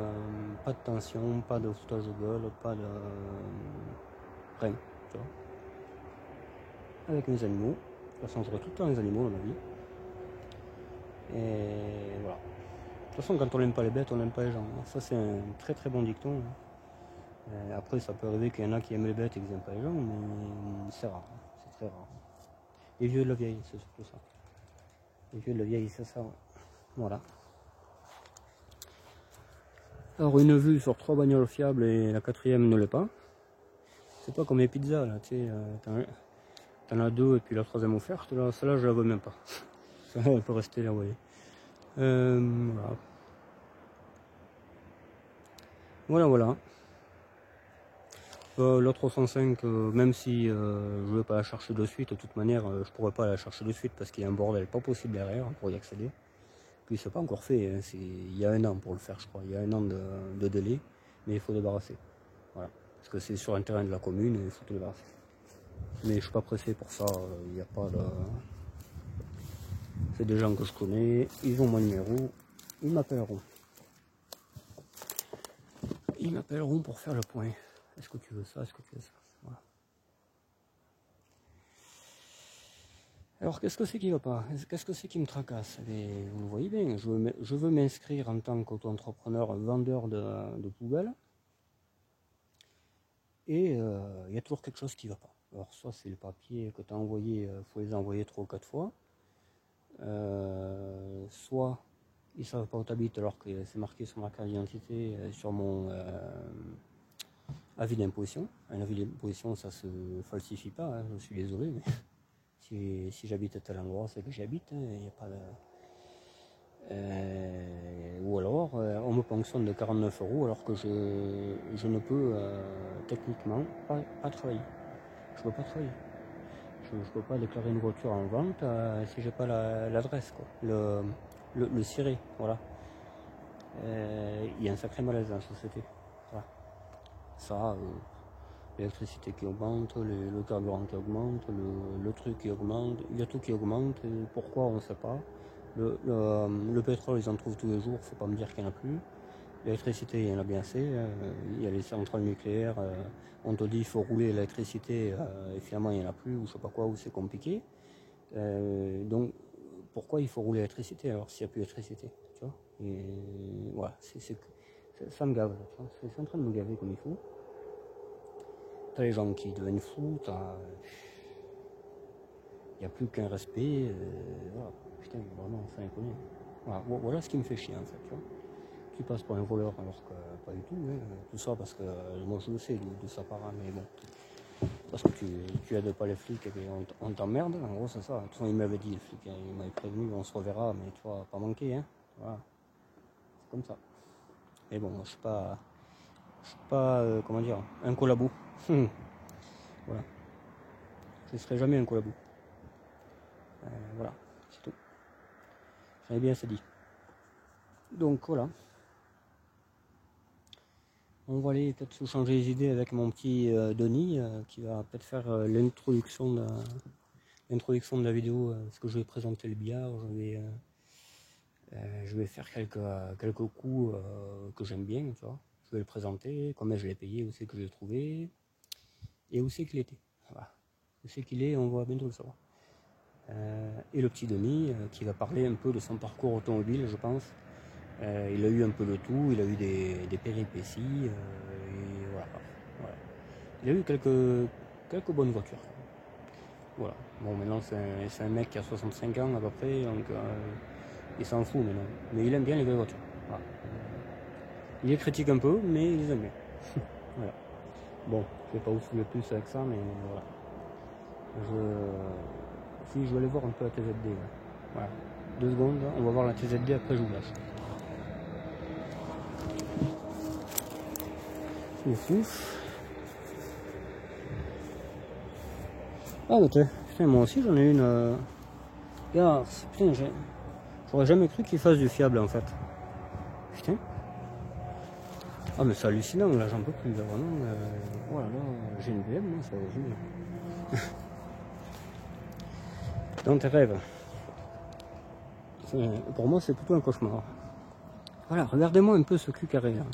tension, pas de foutage de gueule, pas de rien, tu vois. Avec mes animaux. De toute façon j'aurai tout le temps les animaux dans ma vie. Et voilà. De toute façon quand on n'aime pas les bêtes, on n'aime pas les gens. Ça c'est un très très bon dicton. Après ça peut arriver qu'il y en a qui aiment les bêtes et qui n'aiment pas les gens, mais c'est rare, c'est très rare. Les vieux de la vieille, c'est surtout ça. Les vieux de la vieille, c'est ça, ouais. Voilà. Alors une vue sur 3 bagnoles fiables et la 4e ne l'est pas. C'est pas comme les pizzas là, tu sais, t'en as 2 et puis la 3e offerte, là, celle-là je la veux même pas. Ça elle peut rester là, vous voyez. Voilà. Voilà. La 305, même si je ne vais pas la chercher de suite, de toute manière, je pourrais pas la chercher de suite parce qu'il y a un bordel pas possible derrière pour y accéder. Puis c'est pas encore fait, hein, il y a un an pour le faire, je crois. Il y a un an de délai, mais il faut débarrasser. Voilà. Parce que c'est sur un terrain de la commune et il faut tout débarrasser. Mais je suis pas pressé pour ça, il n'y a pas de. C'est des gens que je connais, ils ont mon numéro, ils m'appelleront. Ils m'appelleront pour faire le point. Est-ce que tu veux ça? Est-ce que tu veux ça? Voilà. Alors qu'est-ce que c'est qui va pas? Qu'est-ce que c'est qui me tracasse? Vous le voyez bien, je veux m'inscrire en tant qu'auto-entrepreneur, vendeur de poubelles. Et il y a toujours quelque chose qui va pas. Alors soit c'est le papier que tu as envoyé, il faut les envoyer 3 ou 4 fois. Soit ils savent pas où tu habites alors que c'est marqué sur ma carte d'identité, sur mon avis d'imposition. Un avis d'imposition, ça se falsifie pas, hein, je suis désolé, mais si j'habite à tel endroit, c'est que j'y habite, il n'y a pas de. Ou alors on me ponctionne de 49 € alors que je ne peux techniquement pas travailler. Je peux pas travailler. Je peux pas déclarer une voiture en vente si j'ai pas l'adresse, quoi. Le ciré, voilà. Il y a un sacré malaise dans la société. Voilà. Ça, l'électricité qui augmente, le carburant qui augmente, le truc qui augmente, il y a tout qui augmente, et pourquoi on ne sait pas. Le pétrole, ils en trouvent tous les jours, faut pas me dire qu'il n'y en a plus. L'électricité, il y en a bien assez. Il y a les centrales nucléaires, on te dit il faut rouler l'électricité, et finalement il n'y en a plus, ou je sais pas quoi, ou c'est compliqué. Donc pourquoi il faut rouler l'électricité alors s'il n'y a plus d'électricité, tu vois. Et voilà, ça me gave, c'est en train de me gaver comme il faut. T'as les gens qui deviennent fous, il n'y a plus qu'un respect, voilà. Putain, vraiment, ça inconnu. Voilà ce qui me fait chier en fait, tu vois. Tu passes pour un voleur alors que pas du tout, hein. Tout ça parce que moi je le sais de sa part, hein, mais bon. Parce que tu aides pas les flics et puis on t'emmerde, en gros c'est ça. De toute façon il m'avait dit, le flic, hein, il m'avait prévenu, on se reverra, mais tu vois, pas manquer, hein. Voilà. C'est comme ça. Mais bon, moi je suis pas comment dire, un collabo. Voilà. Je ne serai jamais un collabo. Voilà, c'est tout. J'en ai bien assez dit. Donc voilà. On va aller peut-être se changer les idées avec mon petit Denis qui va peut-être faire l'introduction de la vidéo, parce que je vais présenter le billard, je vais faire quelques coups que j'aime bien, tu vois. Je vais le présenter, combien je l'ai payé, où c'est que je l'ai trouvé, et où c'est qu'il était. Voilà. Où c'est qu'il est, on va bientôt le savoir. Et le petit Denis qui va parler un peu de son parcours automobile, je pense. Il a eu un peu de tout, il a eu des péripéties, et voilà. Il a eu quelques bonnes voitures. Voilà. Bon, maintenant c'est un mec qui a 65 ans à peu près, donc il s'en fout maintenant. Mais il aime bien les belles voitures. Voilà. Il les critique un peu, mais il les aime bien. Voilà. Bon, je vais pas vous saouler plus avec ça, mais voilà. Si je vais aller voir un peu la TZD. Là. Voilà. 2 secondes, on va voir la TZD, après je vous lâche. Ouf. Ah bah putain, moi aussi j'en ai une. Regarde, putain, j'aurais jamais cru qu'il fasse du fiable en fait. Putain. Ah mais c'est hallucinant, là j'en peux plus, là, vraiment. Voilà, là, j'ai une BM, moi, ça va génial. Dans tes rêves. Pour moi c'est plutôt un cauchemar. Voilà, regardez-moi un peu ce cul carré là.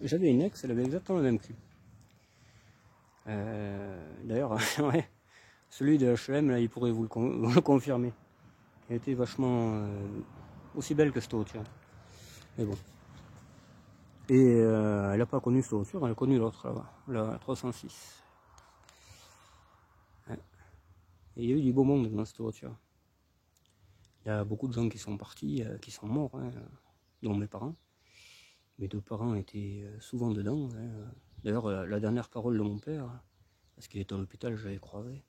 J'avais une ex, elle avait exactement le même cul. D'ailleurs, ouais, celui de H&M, là, il pourrait vous le confirmer. Elle était vachement aussi belle que cette voiture. Mais bon. Et elle n'a pas connu cette voiture, elle a connu l'autre là-bas, la 306. Ouais. Et il y a eu du beau monde dans cette voiture. Il y a beaucoup de gens qui sont partis, qui sont morts, hein, dont mes parents. Mes 2 parents étaient souvent dedans. Hein. D'ailleurs, la dernière parole de mon père, parce qu'il était à l'hôpital, je l'avais croisé.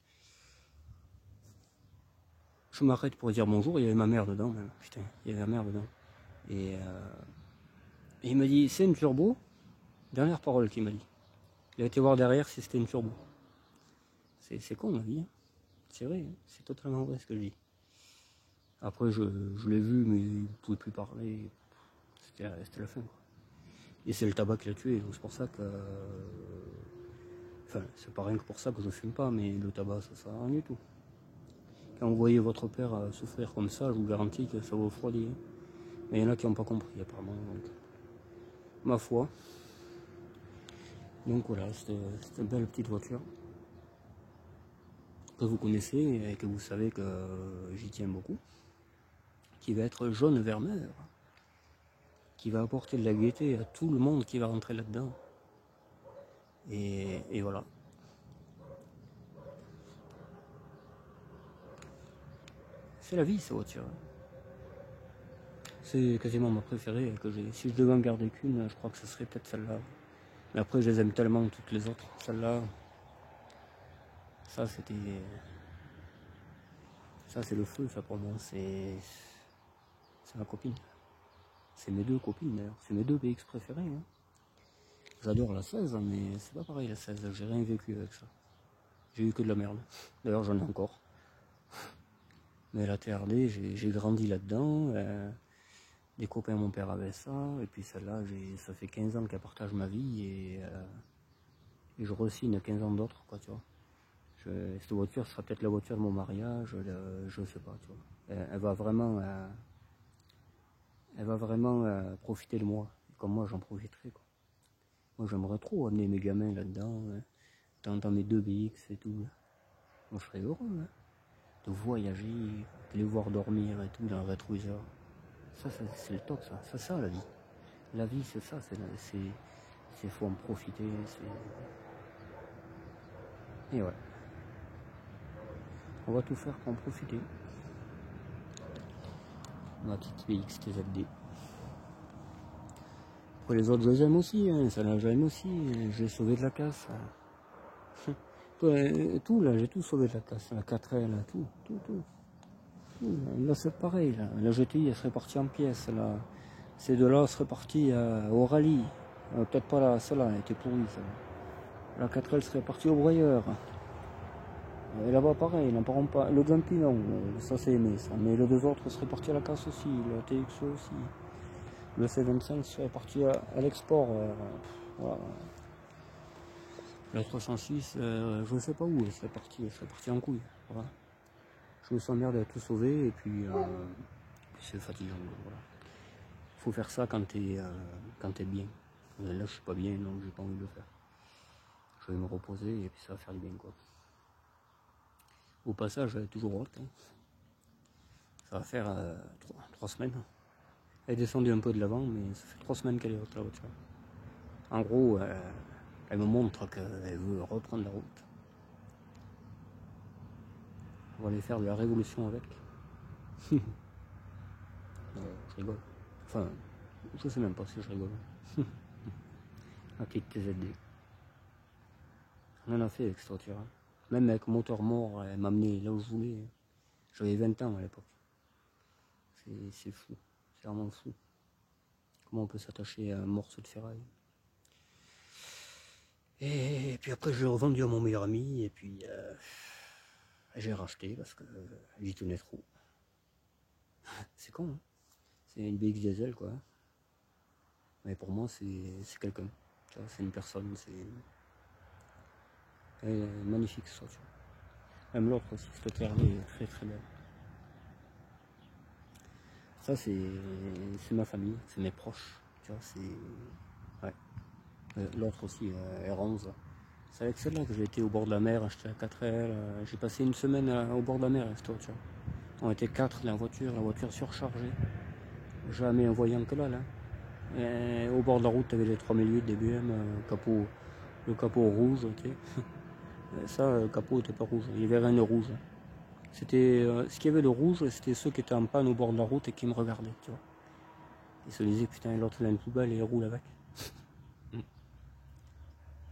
Je m'arrête pour dire bonjour, il y avait ma mère dedans, même. Putain, il y avait ma mère dedans. Et il m'a dit, c'est une turbo. Dernière parole qu'il m'a dit. Il a été voir derrière si c'était une turbo. C'est con la vie. Hein. C'est vrai, hein. C'est totalement vrai ce que je dis. Après, je l'ai vu, mais il ne pouvait plus parler. C'était la fin. Quoi. Et c'est le tabac qui l'a tué, donc c'est pour ça que... Enfin, c'est pas rien que pour ça que je fume pas, mais le tabac, ça sert à rien du tout. Quand vous voyez votre père souffrir comme ça, je vous garantis que ça vous refroidit. Hein. Mais il y en a qui n'ont pas compris, apparemment. Donc, ma foi. Donc voilà, c'était une belle petite voiture que vous connaissez et que vous savez que j'y tiens beaucoup. Qui va être jaune vermeil. Qui va apporter de la gaieté à tout le monde qui va rentrer là-dedans. Et voilà. C'est la vie, cette voiture. C'est quasiment ma préférée que j'ai. Si je devais en garder qu'une, je crois que ce serait peut-être celle-là. Mais après, je les aime tellement, toutes les autres. Celle-là, ça c'était... Ça c'est le feu, ça pour moi. C'est ma copine. C'est mes 2 copines d'ailleurs. C'est mes 2 BX préférés. Hein. J'adore la 16, mais c'est pas pareil la 16. J'ai rien vécu avec ça. J'ai eu que de la merde. D'ailleurs, j'en ai encore. Mais la TRD, j'ai grandi là-dedans. Des copains, mon père avait ça. Et puis celle-là, ça fait 15 ans qu'elle partage ma vie. Et je re-signe 15 ans d'autres, quoi, tu vois. Cette voiture sera peut-être la voiture de mon mariage. Je sais pas, tu vois. Elle va vraiment profiter de moi. Comme moi, j'en profiterai, quoi. Moi, j'aimerais trop amener mes gamins là-dedans. Hein. T'entends mes 2 BX et tout. Moi je serais heureux hein, de voyager, de les voir dormir et tout dans le rétroviseur. Ça c'est le top ça. C'est ça la vie. La vie c'est ça, c'est faut en profiter. Et ouais. On va tout faire pour en profiter. Ma petite BX TZD. Après les autres je les aime aussi, hein. Ça là j'aime aussi, j'ai sauvé de la casse. Tout là, j'ai tout sauvé de la casse, la 4L, tout. Là c'est pareil, là. La GTI elle serait partie en pièces, là. Ces deux-là seraient partis au rallye. Peut-être pas là, celle-là, elle était pourrie, celle-là. La 4L serait partie au broyeur. Et là-bas pareil, n'en parlons pas. Le Jumpy non, ça c'est aimé ça. Mais les deux autres seraient partis à la casse aussi, le TXE aussi. Le C25 serait parti à l'export. Voilà. La 306, je ne sais pas où elle serait partie en couille. Voilà. Je me sens emmerdé à tout sauver et puis c'est fatigant. Voilà. Faut faire ça quand t'es bien. Là je suis pas bien donc j'ai pas envie de le faire. Je vais me reposer et puis ça va faire du bien quoi. Au passage elle est toujours haute. Hein. Ça va faire 3 semaines. Elle est descendue un peu de l'avant mais ça fait 3 semaines qu'elle est haute la voiture. En gros elle me montre qu'elle veut reprendre la route. On va aller faire de la révolution avec. Je rigole. Enfin, je sais même pas si je rigole. La petite TZD. On en a fait avec cette voiture. Hein. Même avec moteur mort, elle m'a amené là où je voulais. J'avais 20 ans à l'époque. C'est fou. C'est vraiment fou. Comment on peut s'attacher à un morceau de ferraille. Et puis après, je l'ai revendu à mon meilleur ami. Et puis, j'ai racheté parce que j'y tenais trop. C'est con, hein. C'est une BX diesel, quoi. Mais pour moi, c'est quelqu'un. C'est une personne. Elle est magnifique, cette voiture. Même l'autre aussi, cette terre est très très belle. Ça, c'est ma famille, c'est mes proches. Tu vois, c'est. Ouais. L'autre aussi, R11. C'est avec celle-là que j'ai été au bord de la mer, acheté la 4L. J'ai passé une semaine au bord de la mer avec cette voiture. On était 4 dans la voiture surchargée. Jamais un voyant que là. Et au bord de la route, tu avais les 3008 DBM, le capot rouge. Okay. Ça, le capot n'était pas rouge, il n'y avait rien de rouge. C'était ce qu'il y avait de rouge, c'était ceux qui étaient en panne au bord de la route et qui me regardaient, tu vois. Ils se disaient, putain, l'autre il a une poubelle et il roule avec.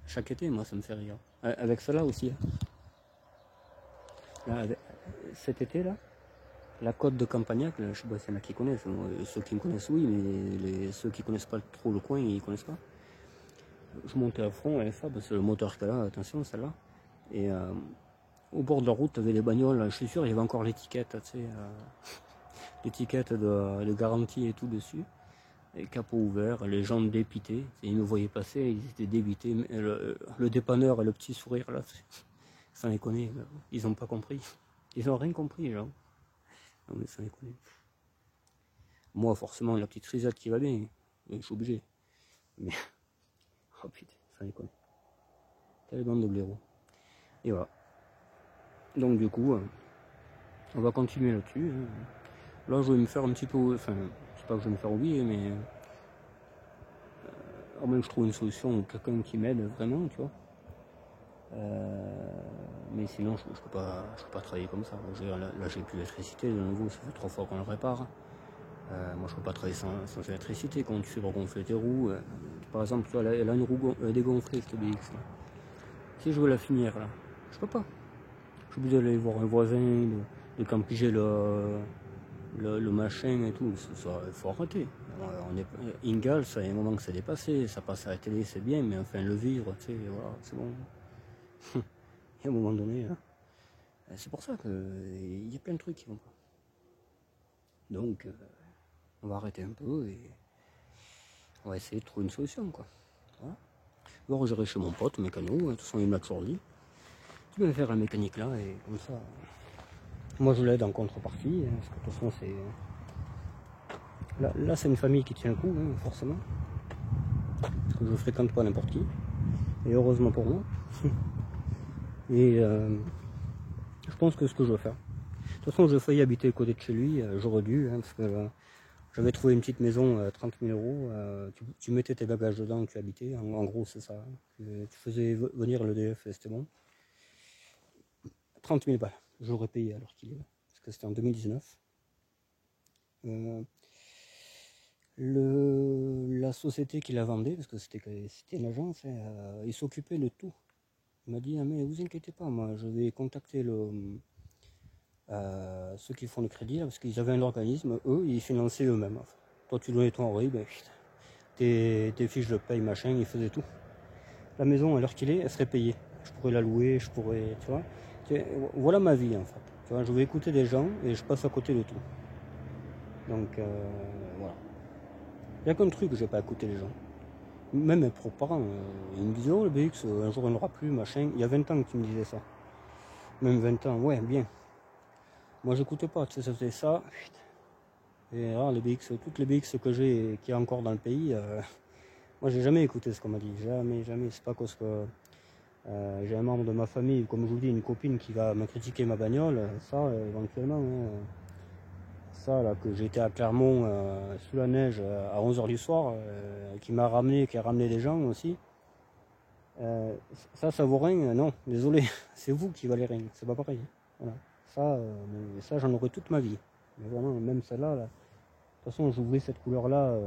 Chaque été, moi, ça me fait rire. Avec cela aussi. Là, cet été, là, la côte de Campagnac, là, je sais pas s'il y en a qui connaissent. Ceux qui me connaissent, oui, mais ceux qui connaissent pas trop le coin, ils connaissent pas. Je montais à fond, LFA, parce que le moteur qu'elle a, attention, celle-là. Et au bord de la route, tu avais les bagnoles, je suis sûr, il y avait encore l'étiquette, tu sais, l'étiquette de garantie et tout dessus. Et capot ouvert, les jambes dépitées, ils me voyaient passer, ils étaient débités. Le dépanneur et le petit sourire là, sans les connaître, ils n'ont pas compris. Ils n'ont rien compris, genre. Non mais sans les connaître. Moi, forcément, la petite frisette qui va bien, je suis obligé. Mais, oh putain, sans les connaître. T'as les bandes de blaireaux. Et voilà. Donc du coup, on va continuer là-dessus. Là, je vais me faire un petit peu... Enfin, c'est pas que je vais me faire oublier, mais... à moins que je trouve une solution, quelqu'un qui m'aide vraiment, tu vois. Mais sinon, je peux pas travailler comme ça. Là, j'ai plus d'électricité, de nouveau, ça fait 3 fois qu'on le répare. Moi, je peux pas travailler sans électricité. Quand tu fais pour gonfler tes roues... par exemple, tu vois, elle a une roue dégonflée, cette BX, là. Si je veux la finir, là, je peux pas. Je suis obligé d'aller voir un voisin, de campiger le machin et tout. Il faut arrêter. Ingalls, ça y a un moment que c'est dépassé, ça passe à la télé, c'est bien, mais enfin le vivre, tu sais, voilà, c'est bon. Et à un moment donné, hein, c'est pour ça qu'il y a plein de trucs qui vont pas. Donc, on va arrêter un peu et on va essayer de trouver une solution, quoi. Voilà. Alors, j'irai chez mon pote, mécano, de toute façon, il m'a toujours dit. Tu peux me faire la mécanique là, et comme ça, moi je l'aide en contrepartie, hein, parce que de toute façon, c'est. Là c'est une famille qui tient le coup, hein, forcément. Parce que je fréquente pas n'importe qui. Et heureusement pour moi. Et je pense que ce que je vais faire. De toute façon, j'ai failli habiter à côté de chez lui, j'aurais dû, hein, parce que j'avais trouvé une petite maison à 30 000 euros, tu mettais tes bagages dedans et tu habitais, en gros c'est ça. Tu faisais venir l'EDF et c'était bon. 30 000 balles, j'aurais payé alors qu'il est là, parce que c'était en 2019. La société qui la vendait, parce que c'était une agence, il s'occupait de tout. Il m'a dit, ah, mais vous inquiétez pas, moi je vais contacter ceux qui font le crédit, là, parce qu'ils avaient un organisme, eux, ils finançaient eux-mêmes. Enfin, toi tu donnais ton RIB, ben, tes fiches de paye, machin, ils faisaient tout. La maison, à l'heure qu'il est, elle serait payée. Je pourrais la louer, je pourrais, tu vois. Voilà ma vie, en fait. Tu vois, je vais écouter des gens et je passe à côté de tout. Donc, voilà. Il n'y a qu'un truc que je n'ai pas écouté les gens. Même mes propres parents, ils me disaient, oh le BX, un jour il n'aura plus, machin. Il y a 20 ans que tu me disais ça. Même 20 ans, ouais, bien. Moi j'écoutais pas, tu sais, ça faisait ça. Et alors, les BX, toutes les BX que j'ai, qu'il y a encore dans le pays, moi j'ai jamais écouté ce qu'on m'a dit. Jamais, jamais. C'est pas cause que j'ai un membre de ma famille, comme je vous dis, une copine qui va me critiquer ma bagnole, ça éventuellement. Hein, ça là, que j'étais à Clermont sous la neige à 11 h du soir, qui a ramené des gens aussi. Ça vaut rien, non, désolé, c'est vous qui valez rien, c'est pas pareil. Voilà. Ça j'en aurai toute ma vie. Mais vraiment, même celle-là, de toute façon, j'ouvrais cette couleur-là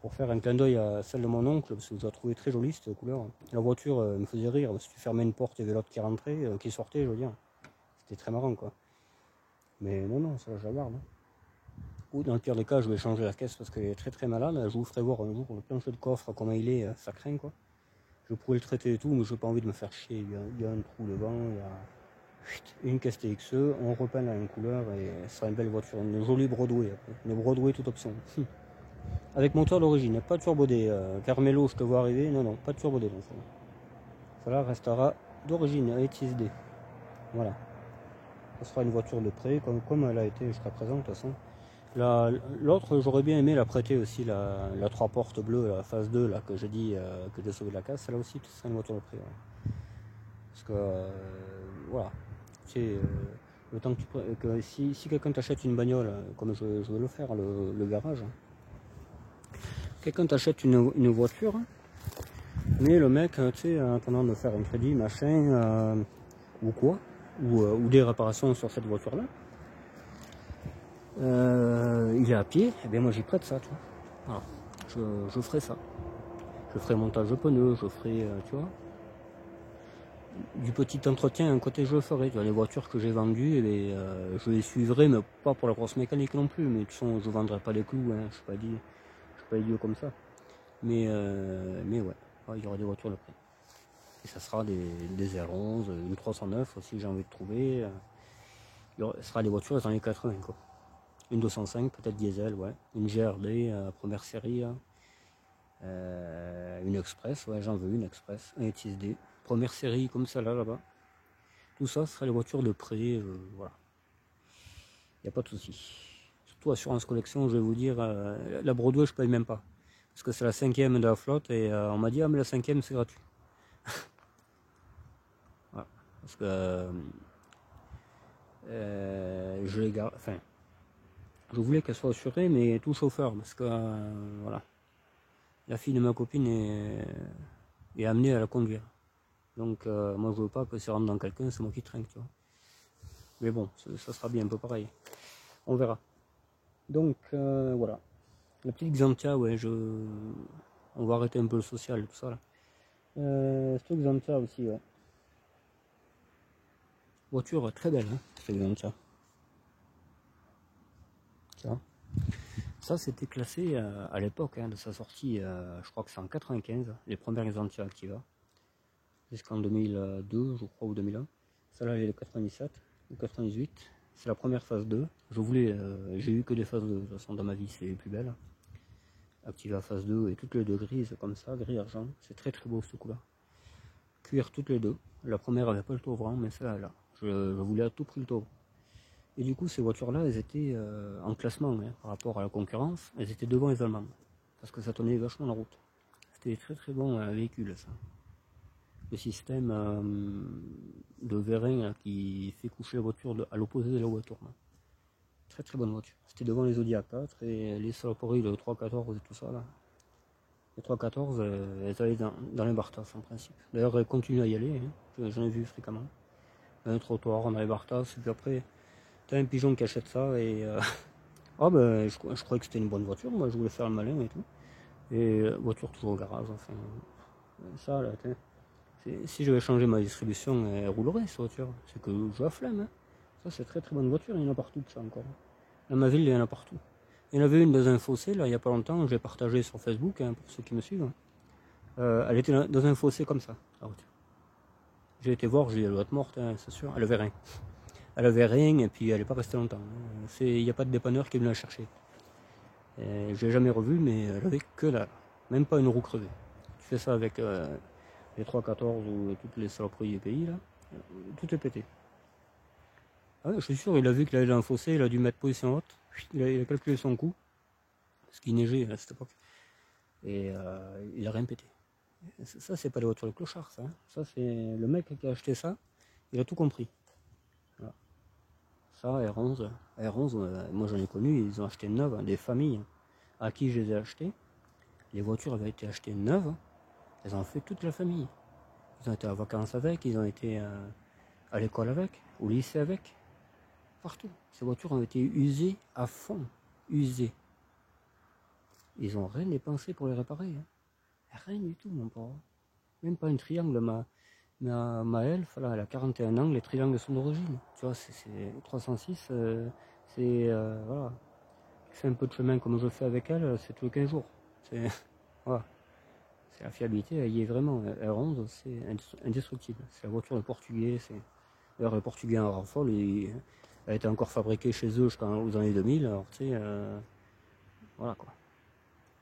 pour faire un clin d'œil à celle de mon oncle, parce que je la trouvais très jolie cette couleur. La voiture me faisait rire, parce que tu fermais une porte, il y avait l'autre qui rentrait, qui sortait, je veux dire. C'était très marrant, quoi. Mais non, non, ça je la garde. Hein. Ou dans le pire des cas, je vais changer la caisse parce qu'elle est très très malade. Je vous ferai voir un jour le plancher de coffre, comment il est, ça craint, quoi. Je pourrais le traiter et tout, mais je n'ai pas envie de me faire chier. Il y a un trou devant, il y a une caisse TXE, on repeint la même couleur et ce sera une belle voiture, une jolie Broadway, après. Une Broadway toute option. Avec moteur d'origine, pas de turbodé. Carmelo, je te vois arriver, non, non, pas de turbodé dans ça. Cela restera d'origine, HSD. Voilà. Ce sera une voiture de prêt, comme elle a été jusqu'à présent, de toute façon. L'autre, j'aurais bien aimé la prêter aussi, la 3 portes bleues, la phase 2, là, que j'ai dit que j'ai sauvé de la casse. Celle-là aussi, ce serait une voiture de prêt. Ouais. Parce que, voilà. Tu sais, le temps que si quelqu'un t'achète une bagnole, comme je vais le faire, le garage, quelqu'un t'achète une voiture, mais le mec, tu sais, en attendant de faire un crédit, machin, ou quoi, ou des réparations sur cette voiture-là, il est à pied, et bien moi j'y prête ça, tu vois. Voilà. Je ferai ça. Je ferai montage de pneus, je ferai, tu vois, du petit entretien, un côté je le ferai. Tu vois, les voitures que j'ai vendues, je les suivrai, mais pas pour la grosse mécanique non plus. Mais de toute façon, je ne vendrai pas les clous, hein, je ne suis pas idiot comme ça. Mais ouais, il y aura des voitures de près. Et ça sera des R11, une 309 aussi, j'ai envie de trouver. Ce sera des voitures des années 80, quoi. Une 205, peut-être diesel, ouais. Une GRD, première série. Une Express, ouais, j'en veux une Express. Un XD. Première série comme ça là-bas. Tout ça, ce sera les voitures de prêt, voilà. Il n'y a pas de souci. Surtout assurance collection, je vais vous dire, la Broadway, je paye même pas. Parce que c'est la 5e de la flotte et on m'a dit, ah mais la 5e c'est gratuit. Voilà. Parce que je les garde, enfin, je voulais qu'elle soit assurée, mais tout chauffeur, parce que voilà, la fille de ma copine est amenée à la conduire. Donc moi je veux pas que ça rentre dans quelqu'un, c'est moi qui trinque, tu vois. Mais bon, ça sera bien un peu pareil. On verra. Donc voilà. La petite Xantia, ouais, on va arrêter un peu le social, tout ça là. Cette Xantia aussi, ouais. Voiture très belle, hein, cette Xantia. Ça c'était classé à l'époque hein, de sa sortie, je crois que c'est en 95, les premières Xantia Activa. Jusqu'en 2002, je crois, ou 2001. Celle-là, elle est de 97 ou 98. C'est la première phase 2. J'ai eu que des phases 2. De toute façon, dans ma vie, c'est les plus belles. Activa phase 2 et toutes les deux grises comme ça, gris argent. C'est très très beau ce coup-là. Cuir toutes les deux. La première avait pas le tauvrant, mais celle-là, là. Je voulais à tout prix le tauvrant. Et du coup, ces voitures-là, elles étaient en classement hein, par rapport à la concurrence. Elles étaient devant les Allemandes. Parce que ça tenait vachement la route. C'était très très bon véhicule, ça. le système de vérin là, qui fait coucher la voiture à l'opposé de la voiture. Là. Très très bonne voiture. C'était devant les Audi A4 et les saloperies de 314 et tout ça là. Les 314, elles allaient dans les Bartas en principe. D'ailleurs, elles continuent à y aller, hein. J'en ai vu fréquemment. Dans les trottoirs, dans les Bartas, et puis après, t'as un pigeon qui achète ça et... Ah ben, je croyais que c'était une bonne voiture, moi je voulais faire le malin et tout. Et voiture toujours au garage, enfin... Ça là, si j'avais changé ma distribution, elle roulerait cette voiture. C'est que je la flemme, hein. Ça c'est très très bonne voiture, il y en a partout de ça encore. Dans ma ville, il y en a partout. Il y en avait une dans un fossé, là, il n'y a pas longtemps, j'ai partagé sur Facebook, hein, pour ceux qui me suivent. Elle était dans un fossé comme ça, la voiture. J'ai été voir, j'ai dit, elle doit être morte, hein, c'est sûr, elle avait rien. Elle avait rien, et puis elle n'est pas restée longtemps. Hein. Il n'y a pas de dépanneur qui est venu la chercher. Je l'ai jamais revue, mais elle avait que là, même pas une roue crevée. Tu fais ça avec les 314 ou toutes les saloperies du pays, là, tout est pété. Ah ouais, je suis sûr, il a vu qu'il allait dans un fossé, il a dû mettre position haute, il a calculé son coup, parce qu'il neigeait à cette époque, et il a rien pété. Ça, c'est pas les voitures de clochard, ça. Hein. Ça, c'est le mec qui a acheté ça, il a tout compris. Voilà. Ça, R11, moi j'en ai connu, ils ont acheté neuves, hein, des familles à qui je les ai achetées. Les voitures avaient été achetées neuves, hein. Elles ont fait toute la famille. Ils ont été en vacances avec, ils ont été à l'école avec, au lycée avec. Partout. Ces voitures ont été usées à fond. Usées. Ils n'ont rien dépensé pour les réparer. Hein. Rien du tout, mon pauvre. Même pas un triangle. Ma elfe, là, elle a 41 ans, les triangles sont d'origine. Tu vois, c'est 306, voilà. Tu fais un peu de chemin comme je fais avec elle, c'est tous les 15 jours. C'est voilà. La fiabilité, elle y est vraiment. R11, c'est indestructible. C'est la voiture des Portugais. D'ailleurs, les Portugais en raffolent. Elle était encore fabriquée chez eux jusqu'aux années 2000. Alors, tu sais, voilà quoi.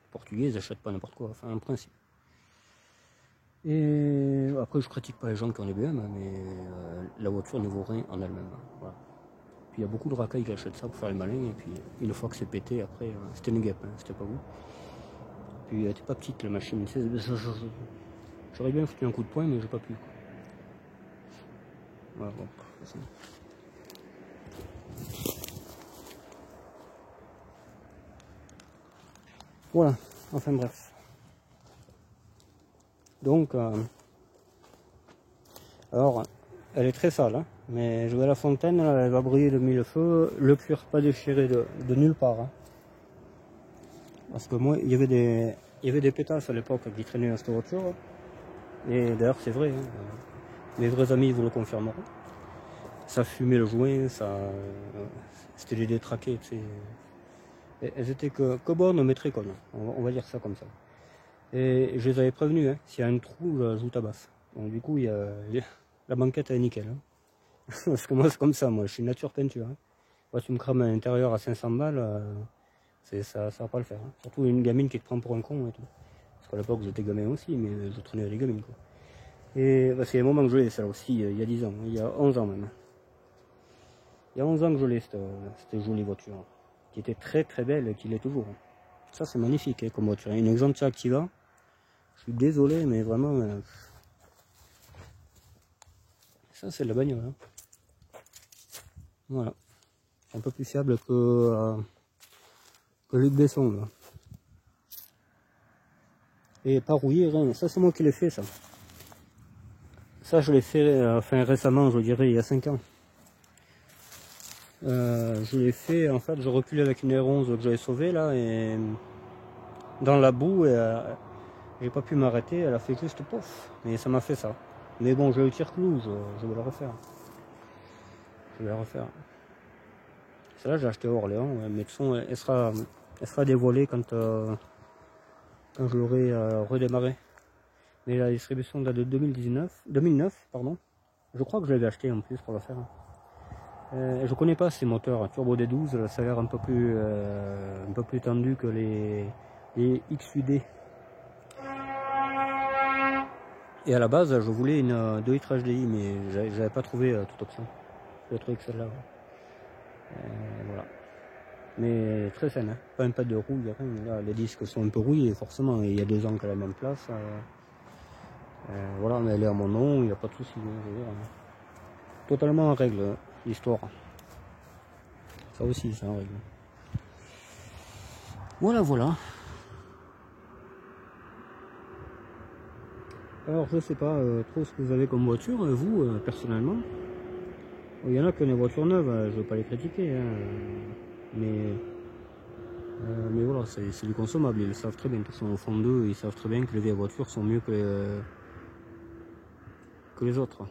Les Portugais, ils n'achètent pas n'importe quoi. Enfin, en principe. Et après, je critique pas les gens qui ont des BM, mais la voiture ne vaut rien en elle-même. Voilà. Puis il y a beaucoup de racailles qui achètent ça pour faire les malins. Et puis, une fois que c'est pété, après, c'était une guêpe, hein, c'était pas vous. Puis, elle était pas petite la machine. J'aurais bien foutu un coup de poing, mais j'ai pas pu. Quoi. Voilà, bon, voilà, enfin bref. Donc, alors, elle est très sale, hein, mais je vais à la fontaine, là, elle va briller de mille feux, le cuir pas déchiré de nulle part. Hein. Parce que moi, il y avait des pétasses à l'époque qui traînaient dans cette voiture. Et d'ailleurs, c'est vrai, hein, mes vrais amis vous le confirmeront. Ça fumait le joint, c'était des détraqués, tu sais. Elles étaient que bonnes, mais très connes. On va dire ça comme ça. Et je les avais prévenus, hein, s'il y a un trou, je vous tabasse. Donc du coup, la banquette est nickel. Hein. Parce que moi, c'est comme ça, moi, je suis nature peinture. Hein. Moi, tu me crames à l'intérieur à 500 balles, ça va pas le faire. Hein. Surtout une gamine qui te prend pour un con et tout. Parce qu'à l'époque, j'étais gamin aussi, mais je traînais avec les gamines, quoi. Et bah, c'est un moment que je l'ai, ça aussi, il y a 10 ans, il y a 11 ans même. Il y a 11 ans que je l'ai, cette jolie voiture, qui était très très belle et qui l'est toujours. Ça, c'est magnifique, hein, comme voiture. Une Xantia Activa. Je suis désolé, mais vraiment... ça, c'est de la bagnole. Hein. Voilà. C'est un peu plus fiable que Luc Besson, là. Et pas rouillé, rien. Ça, c'est moi qui l'ai fait, ça. Ça, je l'ai fait récemment, je dirais, il y a 5 ans. Je l'ai fait, en fait, je reculais avec une R11 que j'avais sauvée, là, et dans la boue, et j'ai pas pu m'arrêter, elle a fait juste pof. Mais ça m'a fait ça. Mais bon, j'ai le tire-clou, je vais le refaire. Je vais la refaire. Celle-là, j'ai acheté à Orléans, ouais, mais de toute façon, elle sera dévoilée quand je l'aurai redémarré. Mais la distribution date de 2009, pardon. Je crois que je l'avais acheté en plus pour la faire. Je connais pas ces moteurs Turbo D12, ça a l'air un peu plus tendu que les XUD. Et à la base, je voulais une 2 litres HDI, mais j'avais pas trouvé toute option. J'ai trouvé que celle-là. Voilà. Mais très saine, hein. Pas un pas de rouille, rien. Là, les disques sont un peu rouillés, forcément, et il y a 2 ans qu'elle a la même place. Voilà, mais elle est à mon nom, il n'y a pas de souci. Totalement en règle, l'histoire. Ça aussi, c'est en règle. Voilà, voilà. Alors, je sais pas trop ce que vous avez comme voiture, vous, personnellement. Il y en a qui ont des voitures neuves, je ne veux pas les critiquer, hein, mais voilà, c'est du consommable, ils le savent très bien. De toute façon, au fond d'eux, ils savent très bien que les vieilles voitures sont mieux que les autres.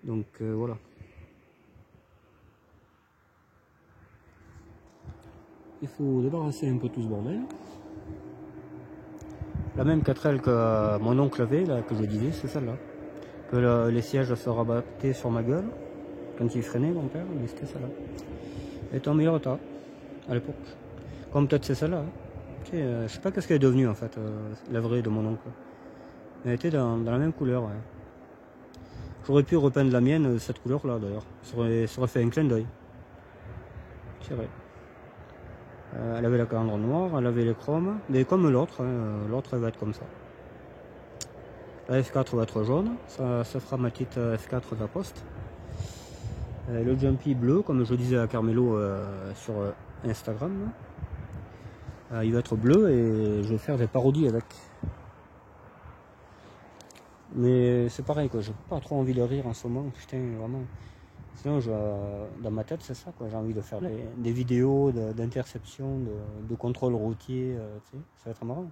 Donc, voilà. Il faut débarrasser un peu tout ce bordel. La même 4L que mon oncle avait, là, que je disais, c'est celle-là. Que les sièges se rabattaient sur ma gueule quand il freinait, mon père, mais c'était celle-là. Elle était en meilleur état à l'époque. Comme peut-être c'est celle-là. Hein. Je sais pas qu'est-ce qu'elle est devenue en fait, la vraie de mon oncle. Elle était dans la même couleur. Ouais. J'aurais pu repeindre la mienne, cette couleur-là d'ailleurs. Ça aurait fait un clin d'œil. C'est vrai. Elle avait la calandre noire, elle avait les chromes, mais comme l'autre, hein, l'autre elle va être comme ça. La F4 va être jaune, ça fera ma petite F4 de la poste. Le Jumpy bleu, comme je disais à Carmelo sur Instagram. Il va être bleu et je vais faire des parodies avec. Mais c'est pareil quoi, j'ai pas trop envie de rire en ce moment, putain vraiment. Sinon dans ma tête c'est ça quoi, j'ai envie de faire des vidéos d'interception, de contrôle routier, tu sais, ça va être marrant.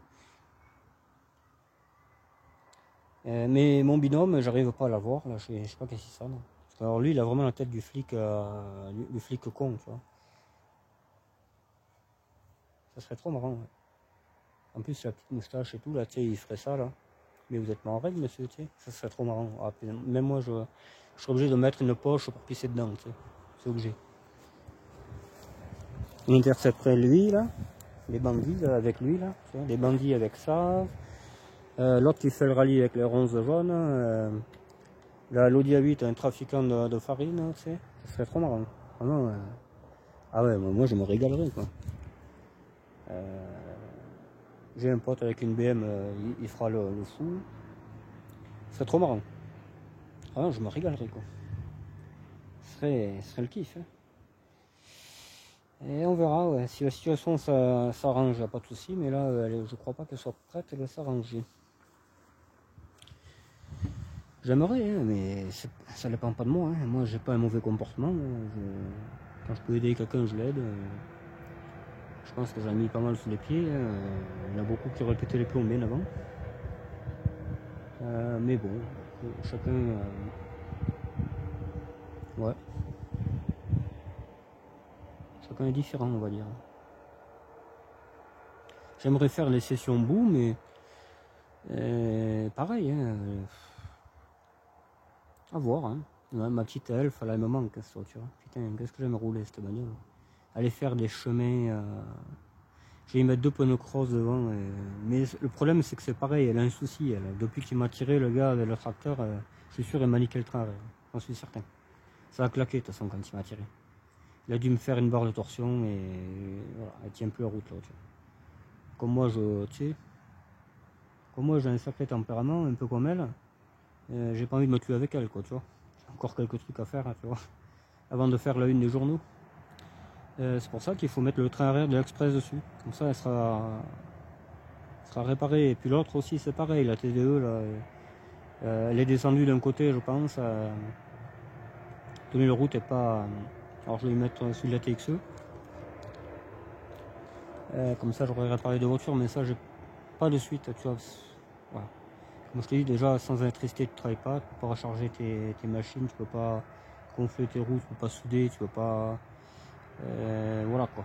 Mais mon binôme, j'arrive pas à l'avoir, là, je sais pas qu'est-ce qu'il ça. Parce que alors lui il a vraiment la tête du flic con, tu vois. Ça serait trop marrant. Ouais. En plus la petite moustache et tout, là tu sais, il ferait ça là. Mais vous êtes pas en règle, monsieur, tu sais, ça serait trop marrant. Ah, même moi, je serais obligé de mettre une poche pour pisser dedans, tu sais. C'est obligé. Il intercepterait lui, là, les bandits là, avec lui, là, tu vois, les bandits avec ça. L'autre qui fait le rallye avec les ronces jaunes. L'Audi A8, un trafiquant de farine, tu sais. Ça serait trop marrant. Vraiment, ah ouais, moi je me régalerais, quoi. J'ai un pote avec une BM, il fera le fou. Ce serait trop marrant. Ah non, je me régalerais quoi. Ce serait le kiff. Hein. Et on verra, ouais. Si la situation s'arrange, pas de souci, mais là, je crois pas qu'elle soit prête, elle va s'arranger. J'aimerais, hein, mais ça dépend pas de moi. Hein. Moi, j'ai pas un mauvais comportement. Quand je peux aider quelqu'un, je l'aide. Je pense que j'en ai mis pas mal sous les pieds. Hein. Il y en a beaucoup qui auraient pété les plombs bien avant. Mais bon, chacun... ouais. Chacun est différent, on va dire. J'aimerais faire les sessions bout, mais pareil, hein, à voir. Hein. Ma petite elfe, là, elle me manque, cette voiture. Putain, qu'est-ce que j'aime rouler cette bagnole. Aller faire des chemins. Je vais y mettre 2 pneus cross devant. Mais le problème, c'est que c'est pareil, elle a un souci. Depuis qu'il m'a tiré, le gars avec le tracteur, je suis sûr, il m'a niqué le train. J'en suis certain. Ça a claqué, de toute façon, quand il m'a tiré. Il a dû me faire une barre de torsion et voilà, elle tient plus la route, la voiture. Comme moi, comme moi j'ai un sacré tempérament, un peu comme elle, j'ai pas envie de me tuer avec elle, quoi, tu vois. J'ai encore quelques trucs à faire, tu vois, avant de faire la une des journaux. C'est pour ça qu'il faut mettre le train arrière de l'Express dessus. Comme ça, elle sera réparée. Et puis l'autre aussi, c'est pareil, la TDE, là, elle est descendue d'un côté, je pense. Tenue de route est pas... Alors je vais y mettre celui de la TXE. Comme ça, j'aurais réparé de voitures, mais ça, j'ai pas de suite, tu vois. Voilà. Comme je te dis, déjà, sans électricité, tu ne travailles pas, tu peux pas recharger tes machines, tu peux pas gonfler tes roues, tu peux pas souder, tu peux pas... voilà, quoi.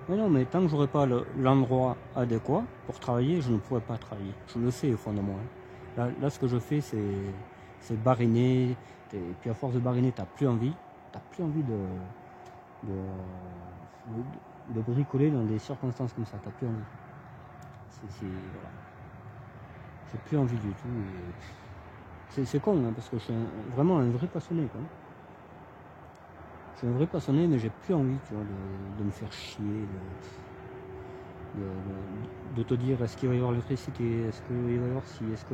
Mais non, mais tant que j'aurai pas l'endroit adéquat pour travailler, je ne pourrai pas travailler. Je le sais au fond de moi. Là, ce que je fais, c'est bariner. Et puis à force de bariner, tu n'as plus envie. Tu n'as plus envie de bricoler dans des circonstances comme ça. Tu n'as plus envie. Voilà. J'ai plus envie du tout. C'est con, hein, parce que je suis vraiment un vrai passionné. Quoi. Je suis un vrai passionné, mais j'ai plus envie, tu vois, de me faire chier. de te dire est-ce qu'il va y avoir l'électricité, est-ce qu'il va y avoir ci, est-ce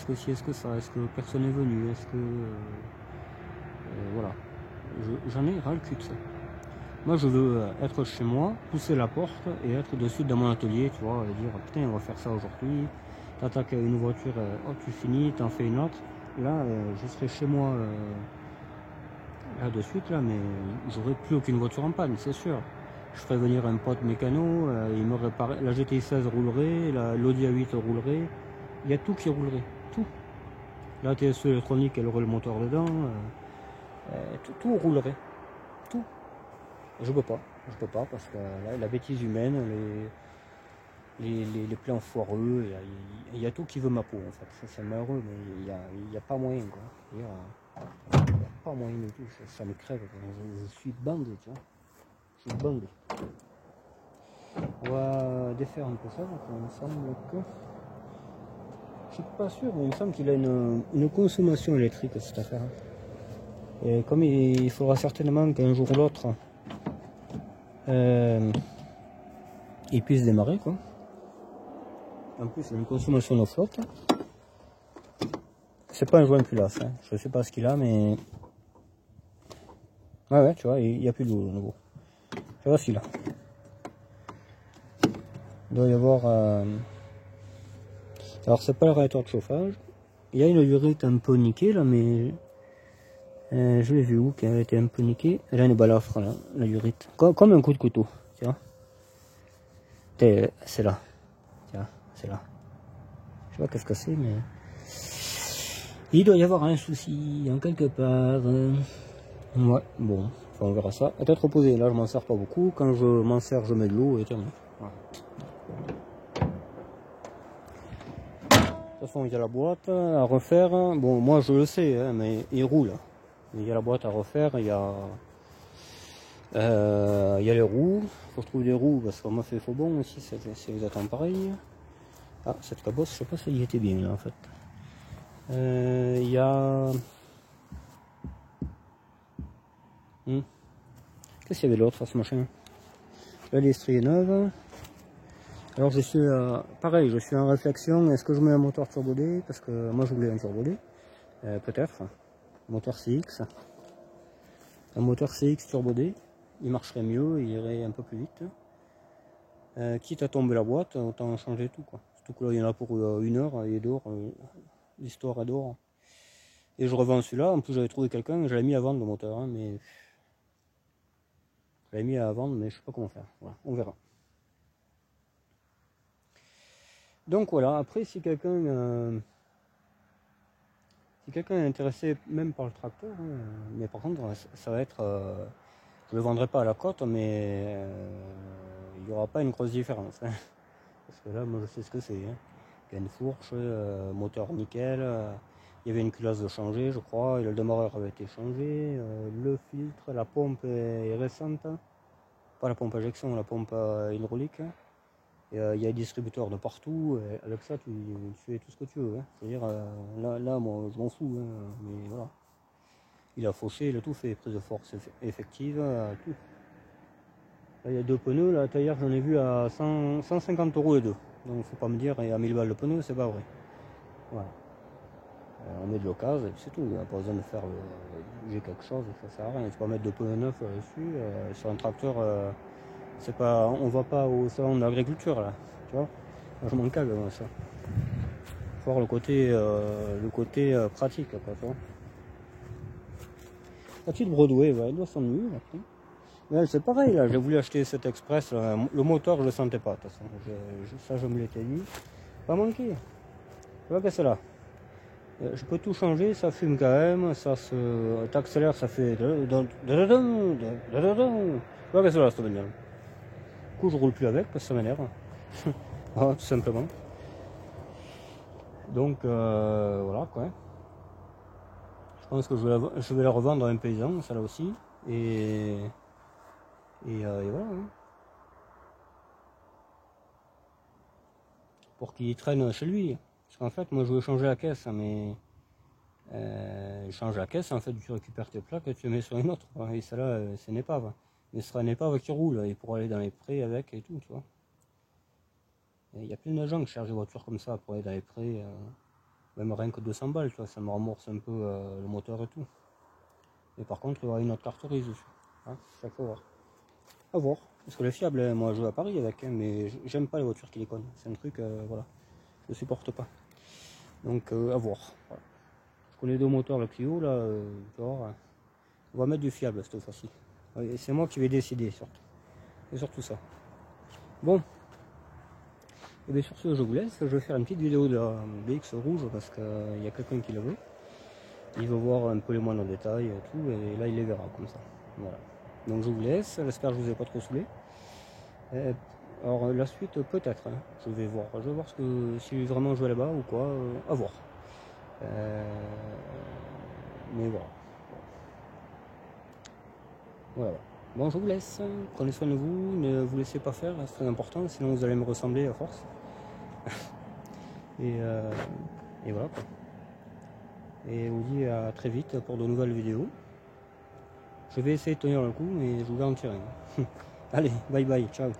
que ci, est-ce que ça, est-ce que personne n'est venu, est-ce que... voilà. J'en ai ras le cul de ça. Moi je veux être chez moi, pousser la porte et être de suite dans mon atelier, tu vois, et dire putain on va faire ça aujourd'hui, t'attaques une voiture, oh tu finis, t'en fais une autre. Là je serai chez moi là de suite là, mais j'aurai plus aucune voiture en panne, c'est sûr. Je ferai venir un pote mécano, il me réparerait, la GTI 16 roulerait, l'Audi A8 roulerait, il y a tout qui roulerait, tout. La TSE électronique elle aurait le moteur dedans, tout roulerait, tout. Je peux pas parce que là, la bêtise humaine, les plans foireux, il y a tout qui veut ma peau en fait. C'est malheureux, mais il y a pas moyen quoi. Il y a pas moyen du tout, ça me crève. Je suis bandé, tu vois. Je suis bandé. On va défaire un peu ça, donc il me semble que... Je suis pas sûr, mais il me semble qu'il a une consommation électrique cette affaire. Et comme il faudra certainement qu'un jour ou l'autre il puisse démarrer quoi. En plus il a une consommation de flotte. C'est pas un joint culasse, hein. Je sais pas ce qu'il a mais... Ouais tu vois, il n'y a plus d'eau de nouveau. Tu vois ce qu'il a. Il doit y avoir... Alors c'est pas le radiateur de chauffage. Il y a une urite un peu niquée là mais... je l'ai vu où qu'elle a été un peu niquée. Elle a une balafre là, la urite. Comme un coup de couteau, tu vois. C'est là. Tiens, c'est là. Je sais pas qu'est-ce que c'est, mais... Il doit y avoir un souci en quelque part. Ouais, bon, enfin, on verra ça. À tête reposée, là je m'en sers pas beaucoup. Quand je m'en sers, je mets de l'eau et terminé. Voilà. De toute façon, il y a la boîte à refaire. Bon, moi je le sais, hein, mais il roule. Il y a la boîte à refaire, il y a les roues. Faut que je trouve des roues parce qu'on m'a fait faux bon aussi, c'est exactement pareil. Ah, cette cabosse, je sais pas si elle y était bien là en fait. Il y a... Qu'est-ce qu'il y avait l'autre, ce machin? Là, l'estrie neuve. Alors je suis pareil, je suis en réflexion, est-ce que je mets un moteur turbodé? Parce que moi je voulais un turbodé, peut-être. Moteur CX. Un moteur CX turbodé, il marcherait mieux, il irait un peu plus vite. Quitte à tomber la boîte, autant changer tout quoi. Surtout que là il y en a pour 1 heure, il est dehors, l'histoire est dehors. Et je revends celui-là, en plus j'avais trouvé quelqu'un, je l'avais mis à vendre le moteur, hein, mais... Je l'avais mis à vendre, mais je sais pas comment faire, voilà, on verra. Donc voilà, après si quelqu'un est intéressé même par le tracteur, hein, mais par contre ça va être... je le vendrai pas à la cote, mais il n'y aura pas une grosse différence. Hein, parce que là, moi je sais ce que c'est. Hein. Il y a une fourche, moteur nickel, il y avait une culasse de changer, je crois, et le démarreur avait été changé, le filtre, la pompe est récente, pas la pompe injection, la pompe hydraulique. Et il y a des distributeurs de partout, et avec ça tu fais tout ce que tu veux. Hein. C'est-à-dire, là, moi je m'en fous, hein, mais voilà. Il a fauché, il a tout fait, prise de force effective, tout. Là, il y a 2 pneus, la tailleur j'en ai vu à 150 € les deux. Donc faut pas me dire, et à 1000 balles le pneu, c'est pas vrai. Voilà. On met de l'occasion et c'est tout, il n'y a pas besoin de faire j'ai quelque chose, ça sert à rien. Tu peux mettre 2 pneus neufs dessus, sur un tracteur, c'est pas, on va pas au salon de l'agriculture là, tu vois. Moi, je m'en cague moi, ça. Faut voir le côté pratique quoi, tu vois. La petite Broadway, ouais, elle doit s'ennuyer après. Mais c'est pareil là, j'ai voulu acheter cet Express, là, le moteur je le sentais pas de toute façon, ça je me l'étais dit. Pas manqué. Tu vois que c'est là. Je peux tout changer, ça fume quand même, ça se... T'accélères, ça fait... Tu vois que c'est là cette bagnole. Du coup je roule plus avec parce que ça m'énerve. Voilà, tout simplement. Donc voilà quoi. Je pense que je vais la revendre à un paysan, celle-là aussi. Et voilà. Hein. Pour qu'il traîne chez lui. Parce qu'en fait, moi je veux changer la caisse, mais change la caisse, en fait, tu récupères tes plaques et tu les mets sur une autre. Quoi. Et celle-là, c'est une épave. Mais ce sera une épave qui roule, et pour aller dans les prés avec et tout, tu vois. Il y a plein de gens qui cherchent des voitures comme ça pour aller dans les prix, même rien que 200 balles, tu vois, ça me rembourse un peu le moteur et tout. Mais par contre, il y aura une autre carte grise dessus. Hein, ça faut voir. À voir. Parce que le fiable, moi je joue à Paris avec, hein, mais j'aime pas les voitures qui déconnent. C'est un truc, voilà, je supporte pas. Donc à voir. Voilà. Je connais deux moteurs, le Clio, là, tu vois, on va mettre du fiable cette fois-ci. C'est moi qui vais décider surtout. Et surtout ça. Bon. Et bien sur ce, je vous laisse. Je vais faire une petite vidéo de la BX rouge parce qu'il y a quelqu'un qui la veut. Il veut voir un peu les moindres détails et tout, et là il les verra comme ça. Voilà. Donc je vous laisse, j'espère que je vous ai pas trop saoulé. Alors la suite peut-être, hein. Je vais voir ce que si vraiment je vais là-bas ou quoi, à voir. Mais voilà. Voilà. Bon, je vous laisse, prenez soin de vous, ne vous laissez pas faire, c'est très important, sinon vous allez me ressembler à force. et voilà quoi. Et on vous dit à très vite pour de nouvelles vidéos. Je vais essayer de tenir le coup, mais je vous garantis rien. Allez, bye bye, ciao.